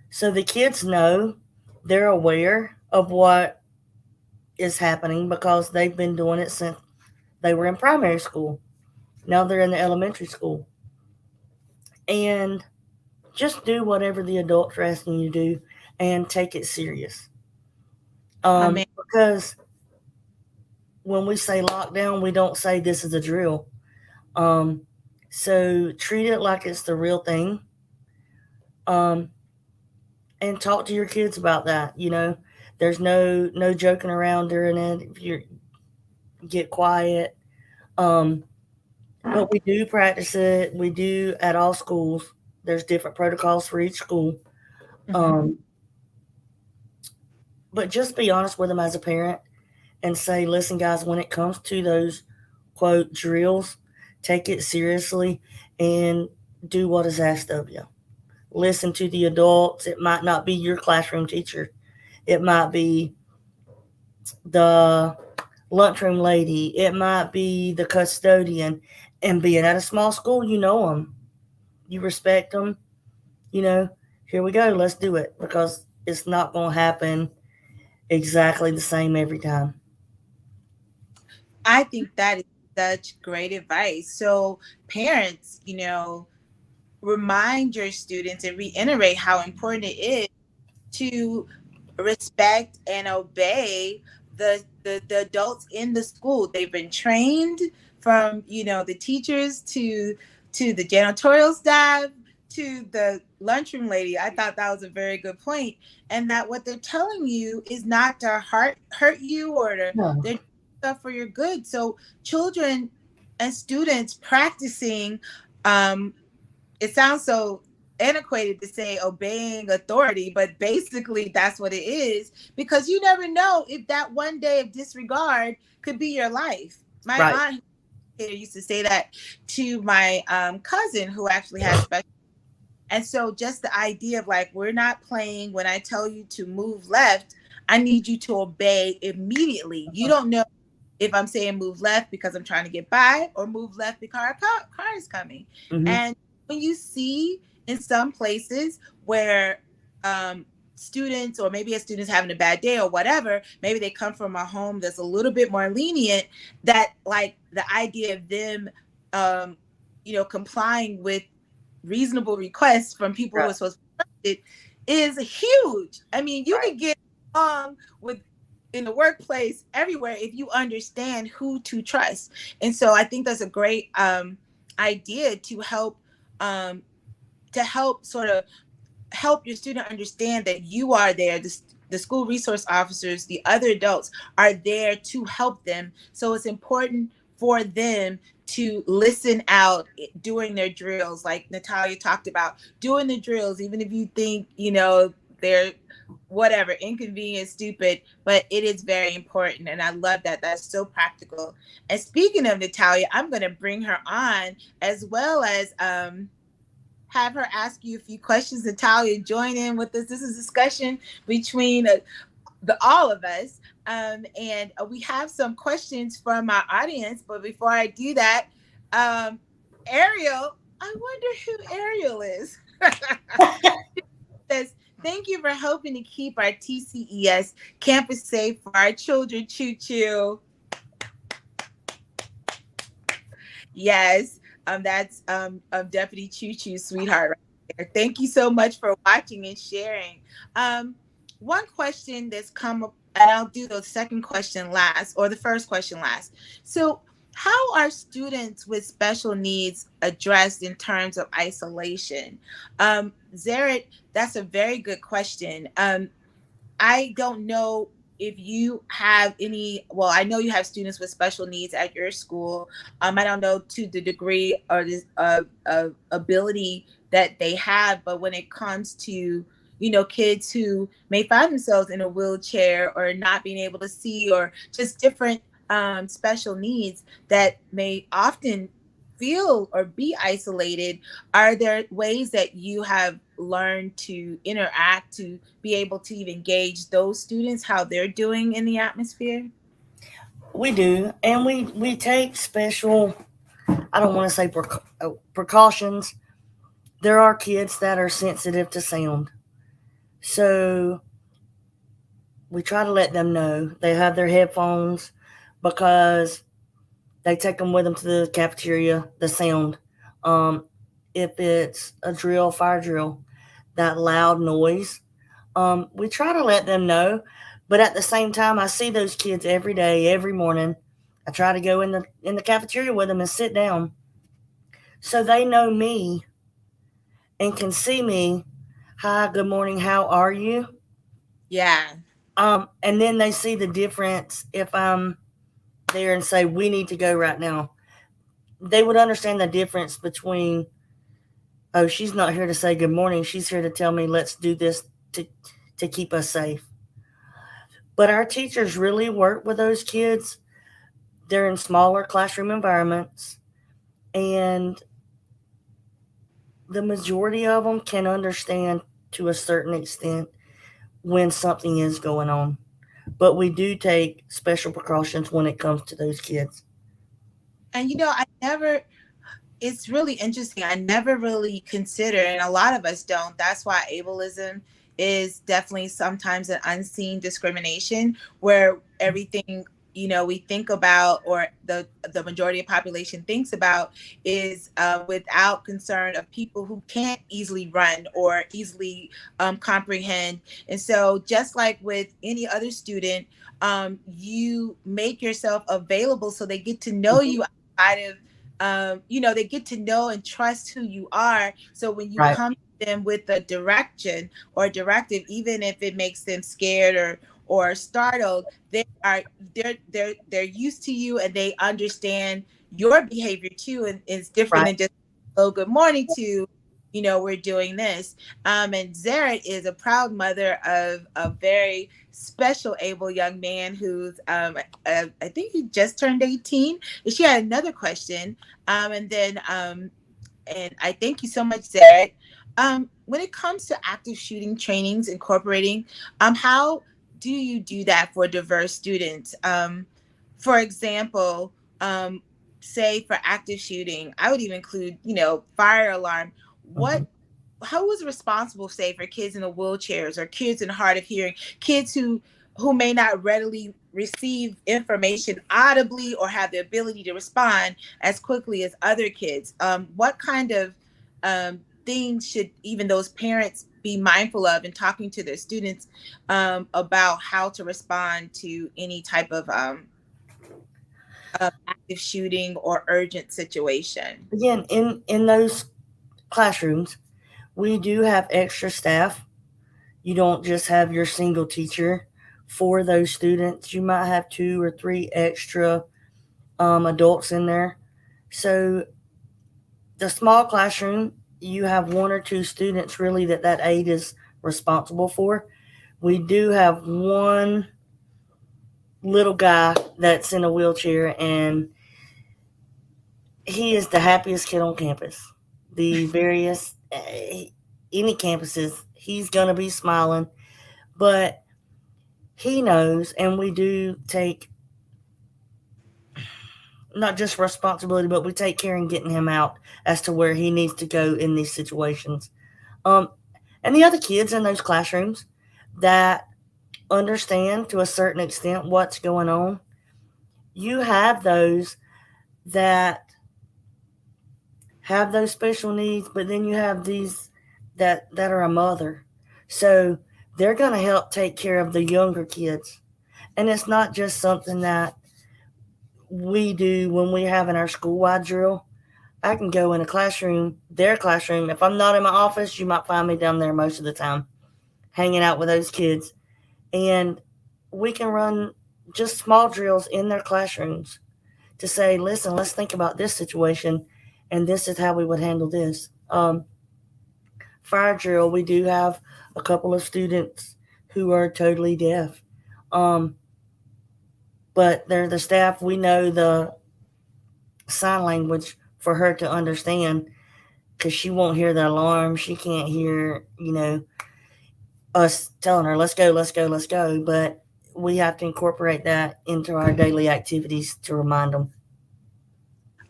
so the kids know, they're aware of what is happening because they've been doing it since they were in primary school. Now they're in the elementary school, and just do whatever the adults are asking you to do and take it serious. I mean, Because when we say lockdown, we don't say this is a drill. Um, so treat it like it's the real thing. Um, and talk to your kids about that. You know, there's no joking around during it. If you get quiet, um, but we do practice it. We do at all schools. There's different protocols for each school. mhm. Um, but just be honest with them as a parent and say, listen, guys, when it comes to those quote drills, take it seriously and do what is asked of you. Listen to the adults. It might not be your classroom teacher, it might be the lunchroom lady, it might be the custodian. And being at a small school, you know them, you respect them, you know, here we go, let's do it, because it's not going to happen exactly the same every time. I think that is such great advice. So, parents, you know, remind your students and reiterate how important it is to respect and obey the adults in the school. They've been trained, from, you know, the teachers to the janitorial staff to the lunchroom lady. I thought that was a very good point, and that what they're telling you is not to hurt you, or to No. they're doing stuff for your good. So children and students practicing, um it sounds so antiquated to say obeying authority, but basically that's what it is, because you never know if that one day of disregard could be your life. My Right. aunt used to say that to my cousin who actually has special. And so just the idea of like, we're not playing. When I tell you to move left, I need you to obey immediately. You don't know if I'm saying move left because I'm trying to get by, or move left because our car is coming. Mm-hmm. And when you see in some places where um, students, or maybe a student's having a bad day or whatever, maybe they come from a home that's a little bit more lenient, that like the idea of them, um, you know, complying with reasonable requests from people who Right. are supposed to be trusted is huge. I mean, you Right. can get along with in the workplace, everywhere, if you understand who to trust. And so I think that's a great idea um, to help sort of help your student understand that you are there. The school resource officers, the other adults are there to help them. So it's important for them to listen out during their drills, like Natalia talked about, doing the drills, even if you think, you know, they're whatever, inconvenient, stupid, but it is very important. And I love that. That's so practical. And speaking of Natalia, I'm going to bring her on, as well as have her ask you a few questions. Natalia, join in with us. This is a discussion between the all of us. And we have some questions from our audience. But before I do that, um, Ariel, I wonder who Ariel is. Says, thank you for helping to keep our TCES campus safe for our children. Choo choo. Yes, that's Deputy Choo Choo, sweetheart, right there. Thank you so much for watching and sharing. Um, one question that's come up, and I'll do the second question last, or the first question last. So, how are students with special needs addressed in terms of isolation? Zaret, that's a very good question. I don't know if you have any, well, I know you have students with special needs at your school. I don't know to the degree or this ability that they have, but when it comes to, kids who may find themselves in a wheelchair or not being able to see or just different special needs that may often feel or be isolated, are there ways that you have learned to interact to be able to even gauge those students, how they're doing in the atmosphere? We do, and we take special. I don't want to say precautions. There are kids that are sensitive to sound, so we try to let them know they have their headphones because they take them with them to the cafeteria. The sound, um, if it's a drill, fire drill, that loud noise, we try to let them know. But at the same time, I see those kids every day, every morning. I try to go in the cafeteria with them and sit down, so they know me and can see me. Hi, good morning. How are you? Yeah. And then they see the difference if I'm there and say we need to go right now. They would understand the difference between, oh, she's not here to say good morning. She's here to tell me let's do this to to keep us safe. But our teachers really work with those kids. They're in smaller classroom environments, and the majority of them can understand to a certain extent when something is going on. But we do take special precautions when it comes to those kids. And I never, it's really interesting. I never really consider, and a lot of us don't. That's why ableism is definitely sometimes an unseen discrimination where everything we think about, or the majority of population thinks about, is without concern of people who can't easily run or easily comprehend. And so just like with any other student, you make yourself available so they get to know Mhm. you outside of they get to know and trust who you are. So when you Right, come to them with a direction or directive, even if it makes them scared or startled, they're used to you and they understand your behavior too, and it's different right. than just oh good morning to we're doing this. And Zaret is a proud mother of a very special able young man who's I think he just turned 18. And she had another question. And I thank you so much, Zaret. When it comes to active shooting trainings incorporating, how do you do that for diverse students? For example, say for active shooting, I would even include, fire alarm. Hmm. Who was responsible, say, for kids in the wheelchairs or kids in hard of hearing, kids who may not readily receive information audibly or have the ability to respond as quickly as other kids? What kind of things should even those parents be mindful of in talking to their students about how to respond to any type of active shooting or urgent situation? Again, in those classrooms, we do have extra staff. You don't just have your single teacher for those students. You might have two or three extra adults in there. So the small classroom, you have one or two students really that aide is responsible for. We do have one little guy that's in a wheelchair, and he is the happiest kid on campus. The various any campuses, he's gonna be smiling, but he knows, and we do take not just responsibility, but we take care in getting him out as to where he needs to go in these situations. Um, and the other kids in those classrooms that understand to a certain extent what's going on, you have those that have those special needs, but then you have these that are a mother. So they're going to help take care of the younger kids. And it's not just something that we do when we have in our school-wide drill. I can go in a classroom, their classroom. If I'm not in my office, you might find me down there most of the time, hanging out with those kids. And we can run just small drills in their classrooms to say, listen, let's think about this situation, and this is how we would handle this. Fire drill, we do have a couple of students who are totally deaf. Um, but they're the staff. We know the sign language for her to understand because she won't hear the alarm. She can't hear, us telling her, let's go, let's go, let's go. But we have to incorporate that into our daily activities to remind them.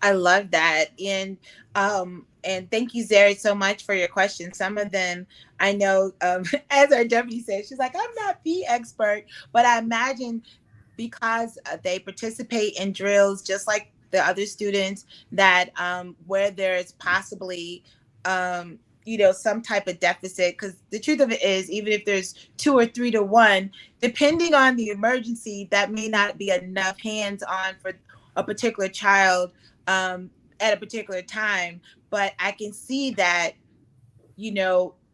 I love that. And thank you, Zeri, so much for your questions. Some of them I know, as our deputy said, she's like, I'm not the expert, but I imagine because they participate in drills just like the other students, that where there's possibly some type of deficit, because the truth of it is, even if there's 2 or 3 to 1, depending on the emergency, that may not be enough hands on for a particular child at a particular time. But I can see that,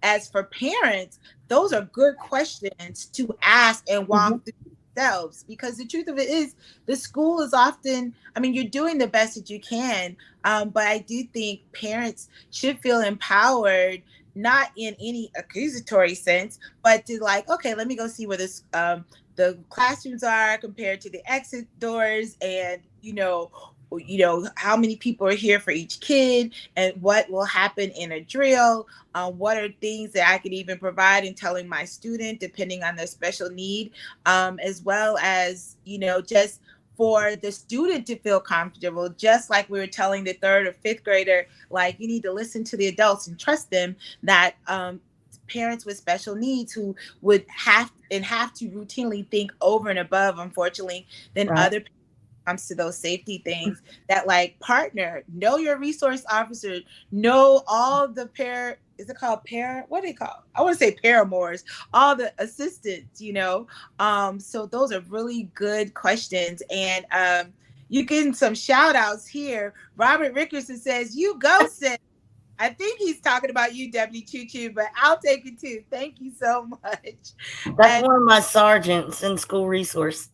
as for parents, those are good questions to ask and walk through themselves, because the truth of it is, the school is often, I mean, you're doing the best that you can, but I do think parents should feel empowered, not in any accusatory sense, but to like, okay, let me go see where the classrooms are compared to the exit doors, and how many people are here for each kid, and what will happen in a drill. What are things that I could even provide in telling my student, depending on their special need, as well as, just for the student to feel comfortable, just like we were telling the 3rd or 5th grader, like, you need to listen to the adults and trust them, that parents with special needs who would have to routinely think over and above, unfortunately, than Right. other comes to those safety things, that like partner, know your resource officer, know all the is it called what do they call, I want to say paramours, all the assistants, so those are really good questions. And you getting some shout outs here. Robert Rickerson says, you go, sis. I think he's talking about you, Deputy Choo Choo, but I'll take it too. Thank you so much. That's And one of my sergeants in school resource.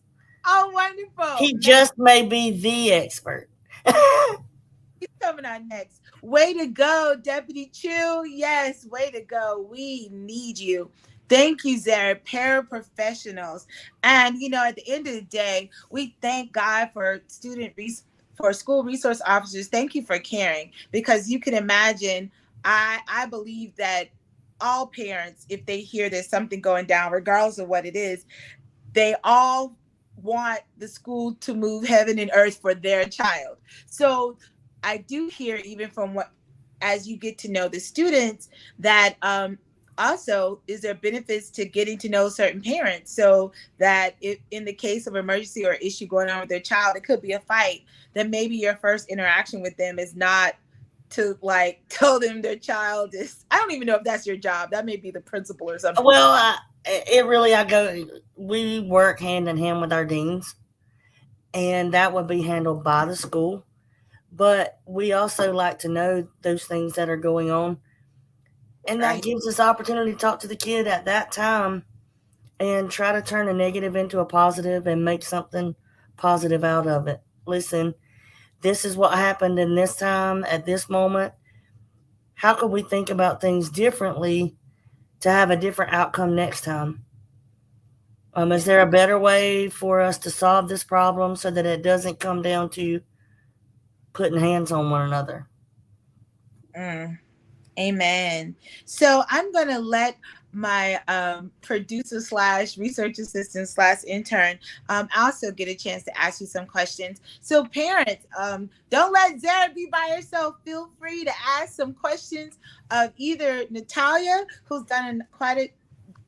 oh, wonderful. He just may be the expert. He's coming on next. Way to go, Deputy Chew. Yes, way to go. We need you. Thank you, Zara. Paraprofessionals. And, at the end of the day, we thank God for for school resource officers. Thank you for caring, because you can imagine, I believe that all parents, if they hear there's something going down, regardless of what it is, they all want the school to move heaven and earth for their child. So I do hear, even from what, as you get to know the students, that also is there benefits to getting to know certain parents, so that if in the case of emergency or issue going on with their child, it could be a fight, then maybe your first interaction with them is not to like tell them their child is, I don't even know if that's your job. That may be the principal or something. Well, we work hand in hand with our deans, and that would be handled by the school. But we also like to know those things that are going on. And that gives us opportunity to talk to the kid at that time and try to turn a negative into a positive and make something positive out of it. Listen, this is what happened in this time at this moment. How could we think about things differently to have a different outcome next time? Is there a better way for us to solve this problem so that it doesn't come down to putting hands on one another? Amen. So I'm going to let my producer slash research assistant slash intern also get a chance to ask you some questions. So parents, don't let Zara be by herself. Feel free to ask some questions of either Natalia, who's done quite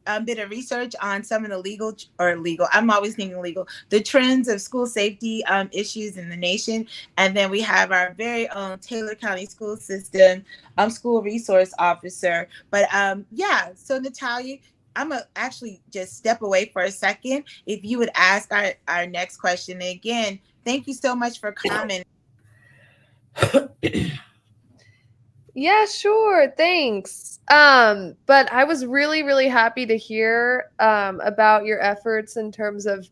a bit of research on some of the legal. I'm always thinking legal. The trends of school safety issues in the nation, and then we have our very own Taylor County School System school resource officer. But yeah, so Natalia, I'm gonna actually just step away for a second. If you would ask our next question. And again, thank you so much for commenting. Yeah, sure. Thanks. But I was really, really happy to hear about your efforts in terms of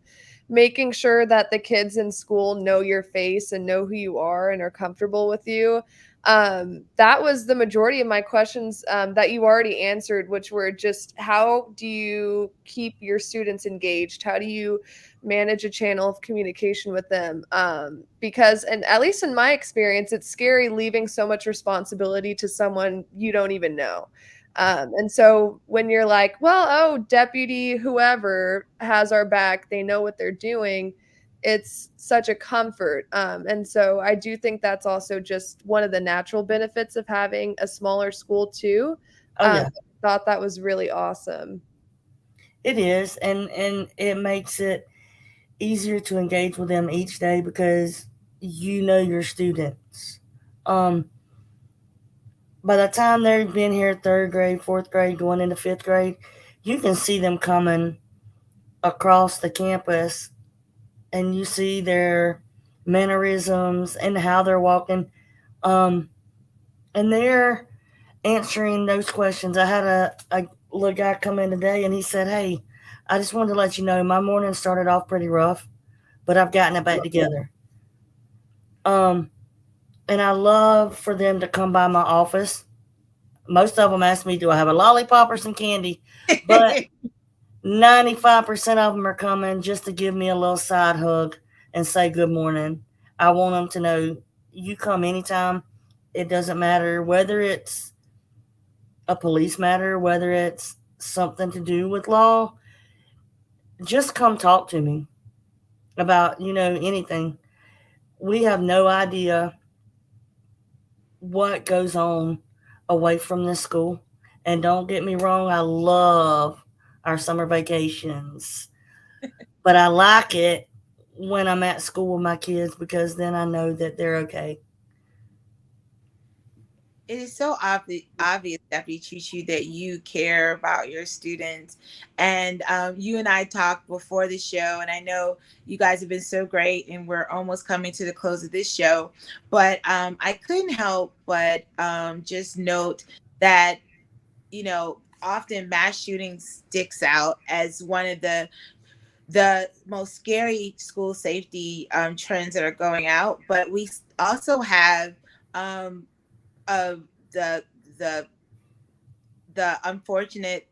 making sure that the kids in school know your face and know who you are and are comfortable with you. That was the majority of my questions that you already answered, which were just how do you keep your students engaged? How do you manage a channel of communication with them? Because, and at least in my experience, it's scary leaving so much responsibility to someone you don't even know. And so when you're like, well, oh, deputy whoever has our back, they know what they're doing, it's such a comfort. And so I do think that's also just one of the natural benefits of having a smaller school too. Oh yeah, Thought that was really awesome. it is, and it makes it easier to engage with them each day because you know your students. Um, by the time they've been here, third grade, fourth grade, going into fifth grade, you can see them coming across the campus, and you see their mannerisms and how they're walking. Um, and they're answering those questions. I had a little guy come in today and he said, "Hey, I just wanted to let you know my morning started off pretty rough, but I've gotten it back together." Um, and I love for them to come by my office. Most of them ask me, "Do I have a lollipop or some candy?" But 95% of them are coming just to give me a little side hug and say good morning. I want them to know you come anytime. It doesn't matter whether it's a police matter, whether it's something to do with law. Just come talk to me about, anything. We have no idea what goes on away from this school. And don't get me wrong, I love our summer vacations. But I like it when I'm at school with my kids because then I know that they're okay. It is so obvious, Deputy Chuchu, that you care about your students. And you and I talked before the show, and I know you guys have been so great, and we're almost coming to the close of this show. But I couldn't help but just note that, often mass shooting sticks out as one of the most scary school safety trends that are going out. But we also have of the the the unfortunate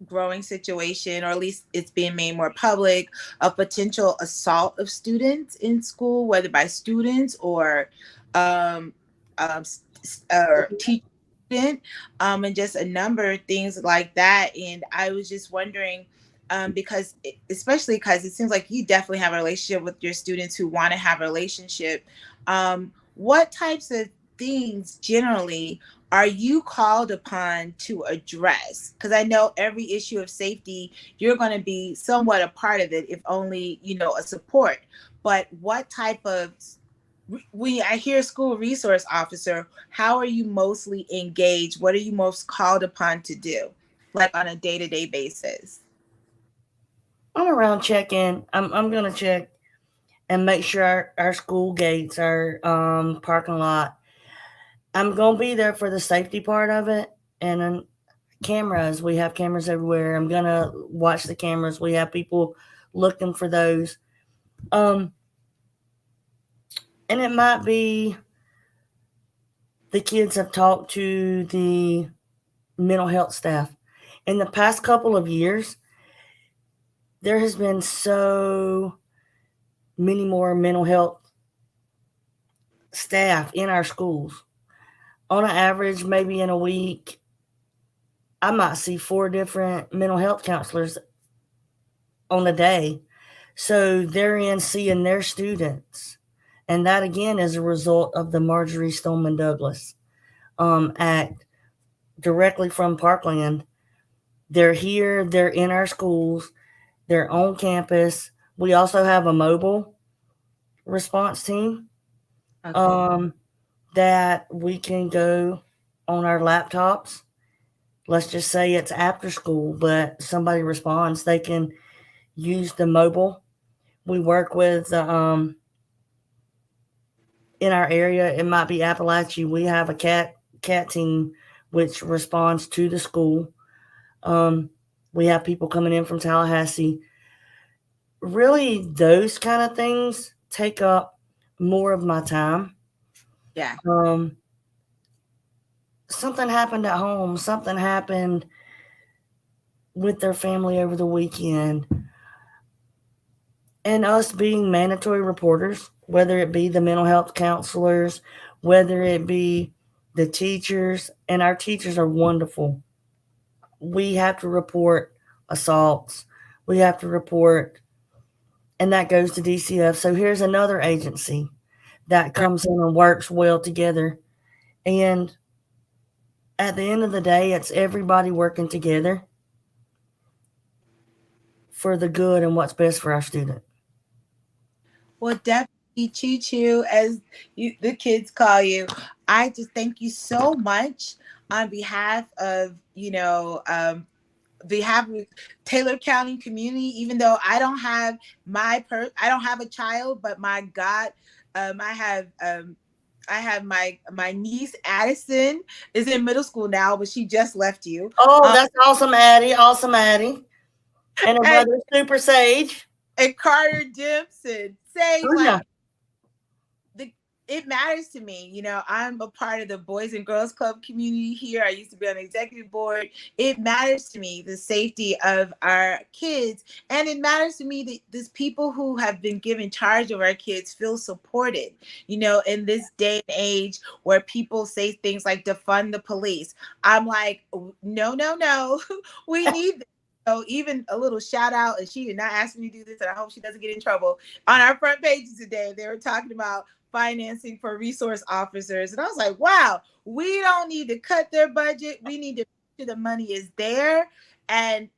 growing situation, or at least it's being made more public, of potential assault of students in school, whether by students um, or teachers, and just a number of things like that. And I was just wondering, because especially because it seems like you definitely have a relationship with your students who want to have a relationship. What types of things generally are you called upon to address? Because I know every issue of safety, you're going to be somewhat a part of it, if only, a support. But what type of, when I hear school resource officer, how are you mostly engaged? What are you most called upon to do, like on a day-to-day basis? I'm around checking. I'm going to check and make sure our school gates, our parking lot. I'm going to be there for the safety part of it. And then cameras, we have cameras everywhere. I'm going to watch the cameras. We have people looking for those. Um, and it might be the kids have talked to the mental health staff. In the past couple of years, there has been so many more mental health staff in our schools. On an average, maybe in a week, I might see 4 different mental health counselors on a day. So they're in seeing their students. And that again is a result of the Marjorie Stoneman Douglas Act directly from Parkland. They're here, they're in our schools, they're on campus. We also have a mobile response team Okay. um, that we can go on our laptops. Let's just say it's after school, but somebody responds, they can use the mobile. We work with in our area. It might be Appalachia. We have a cat team which responds to the school. Um, we have people coming in from Tallahassee. Really, those kind of things take up more of my time. Yeah. Um, Something happened at home. Something happened with their family over the weekend. And us being mandatory reporters, whether it be the mental health counselors, whether it be the teachers, and our teachers are wonderful. We have to report assaults. We have to report, and that goes to DCF. So here's another agency that Right. comes in and works well together. And at the end of the day, it's everybody working together for the good and what's best for our student. Well, definitely Choo Choo, as the kids call you. I just thank you so much on behalf of, behalf of Taylor County community. Even though I don't have I don't have a child, but my God, I have my niece Addison is in middle school now, but she just left you. Oh, Um, that's awesome, Addie. Awesome, Addie. And her and brother, Super Sage. and Carter Dempson, Sage, Oh, yeah. like the it matters to me. I'm a part of the Boys and Girls Club community here. I used to be on the executive board. It matters to me the safety of our kids, and it matters to me that these people who have been given charge of our kids feel supported. In this day and age where people say things like defund the police, I'm like, no, no, no, we need this. So even a little shout out, and she did not ask me to do this, and I hope she doesn't get in trouble. On our front pages today, they were talking about financing for resource officers. And I was like, wow, we don't need to cut their budget. We need to make sure the money is there. And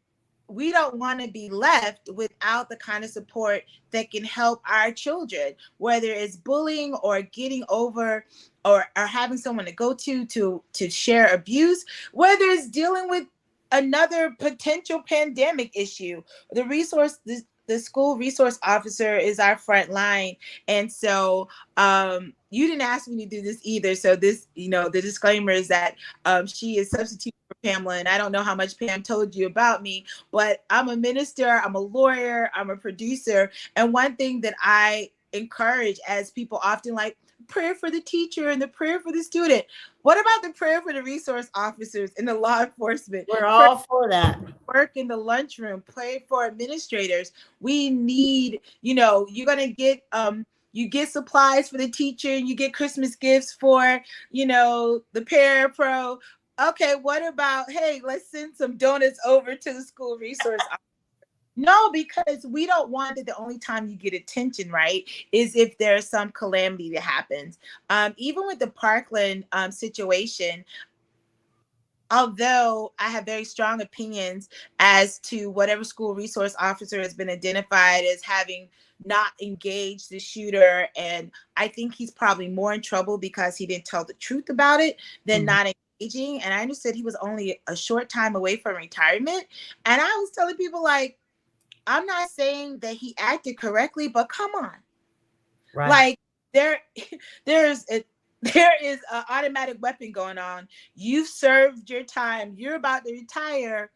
we don't want to be left without the kind of support that can help our children, whether it's bullying or getting over or having someone to go to share abuse, whether it's dealing with another potential pandemic issue. The school resource officer is our front line. And so you didn't ask me to do this either. So this, the disclaimer is that she is substitute for Pamela, and I don't know how much Pam told you about me, but I'm a minister, I'm a lawyer, I'm a producer. And one thing that I encourage, as people often like, prayer for the teacher and the prayer for the student. What about the prayer for the resource officers and the law enforcement? We're Prayer all for that. work in the lunchroom, pray for administrators. We need, you're gonna get you get supplies for the teacher, you get Christmas gifts for, the parapro. Okay, what about, hey, let's send some donuts over to the school resource officer? No, because we don't want that the only time you get attention, right, is if there's some calamity that happens. Even with the Parkland situation, although I have very strong opinions as to whatever school resource officer has been identified as having not engaged the shooter, and I think he's probably more in trouble because he didn't tell the truth about it than Mhm. not engaging. And I understood he was only a short time away from retirement. And I was telling people, like, I'm not saying that he acted correctly, but come on. Right. Like, there there's a there is an automatic weapon going on. You've served your time. You're about to retire.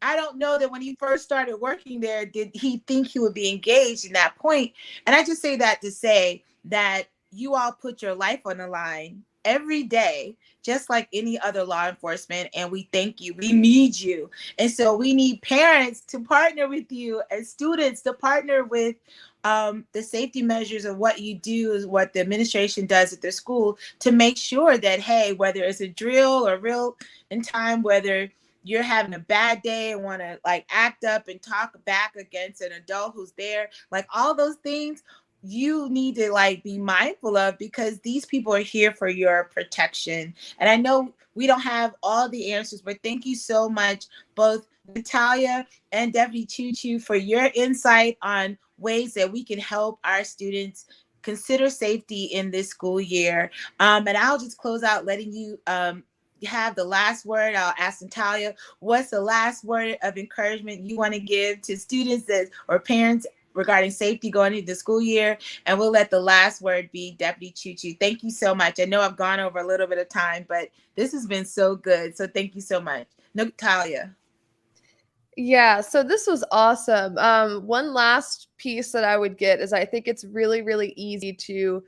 I don't know that when he first started working there, did he think he would be engaged in that point. And I just say that to say that you all put your life on the line every day, just like any other law enforcement. And we thank you. We need you. And so we need parents to partner with you and students to partner with the safety measures of what you do, is what the administration does at their school, to make sure that, hey, whether it's a drill or real in time, whether you're having a bad day and want to like act up and talk back against an adult who's there, like all those things you need to like be mindful of, because these people are here for your protection. And I know we don't have all the answers, but thank you so much, both Natalia and Deputy Choo Choo, for your insight on ways that we can help our students consider safety in this school year. And I'll just close out letting you have the last word. I'll ask Natalia, what's the last word of encouragement you want to give to students that or parents regarding safety going into the school year? And we'll let the last word be Deputy Choo Choo. Thank you so much. I know I've gone over a little bit of time, but this has been so good. So thank you so much. Natalia. Yeah, so this was awesome. One last piece that I would get is I think it's really, really easy to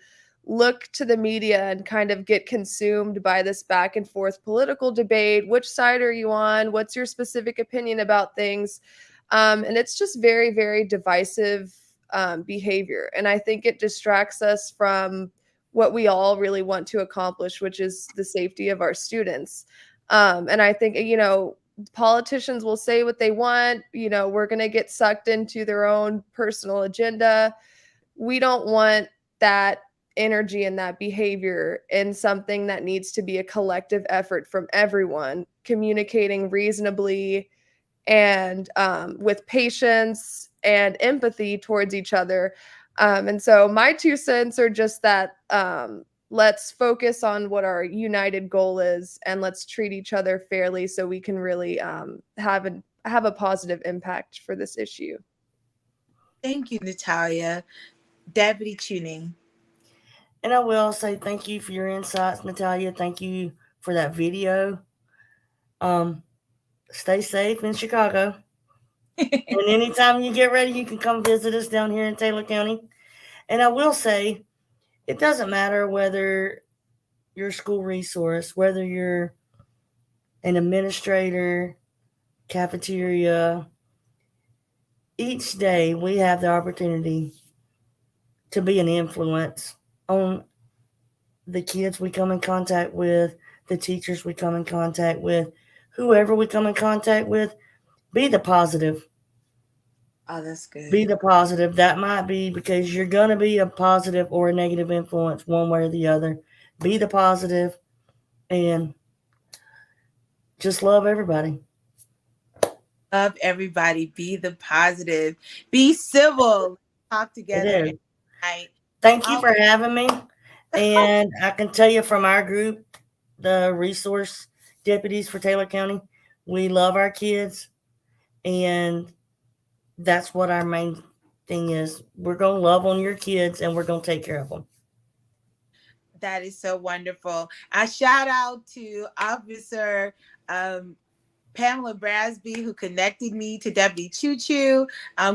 look to the media and kind of get consumed by this back and forth political debate. Which side are you on? What's your specific opinion about things? And it's just very, very divisive behavior. And I think it distracts us from what we all really want to accomplish, which is the safety of our students. And I think, politicians will say what they want. We're going to get sucked into their own personal agenda. We don't want that energy and that behavior in something that needs to be a collective effort from everyone, communicating reasonably and with patience and empathy towards each other. And so my 2 cents are just that let's focus on what our united goal is, and let's treat each other fairly so we can really have a positive impact for this issue. Thank you, Natalia. Deputy Tuning. And I will say thank you for your insights, Natalia. Thank you for that video. Stay safe in Chicago. And anytime you get ready, you can come visit us down here in Taylor County. And I will say, it doesn't matter whether you're a school resource, whether you're an administrator, cafeteria. Each day we have the opportunity to be an influence on the kids we come in contact with, the teachers we come in contact with, whoever we come in contact with. Be the positive. Oh, that's good. Be the positive. That might be because you're going to be a positive or a negative influence one way or the other. Be the positive and just love everybody. Love everybody. Be the positive. Be civil. Talk together. Thank you for having me. And I can tell you from our group, the resource deputies for Taylor County, we love our kids. And that's what our main thing is. We're going to love on your kids and we're going to take care of them. That is so wonderful. A shout out to Officer Pamela Brasby, who connected me to Deputy Choo Choo.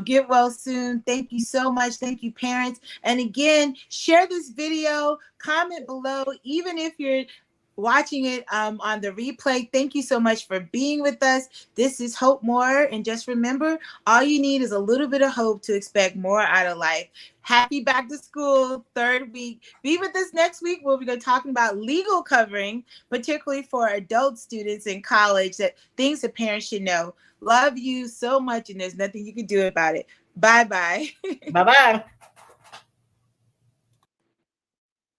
Get well soon. Thank you so much. Thank you, parents. And again, share this video, comment below, even if you're watching it on the replay. Thank you so much for being with us. This is Hope More. And just remember, all you need is a little bit of hope to expect more out of life. Happy back to school, 3rd week. Be with us next week where we're going to talk about legal covering, particularly for adult students in college, that things that parents should know. Love you so much, and there's nothing you can do about it. Bye-bye. Bye-bye.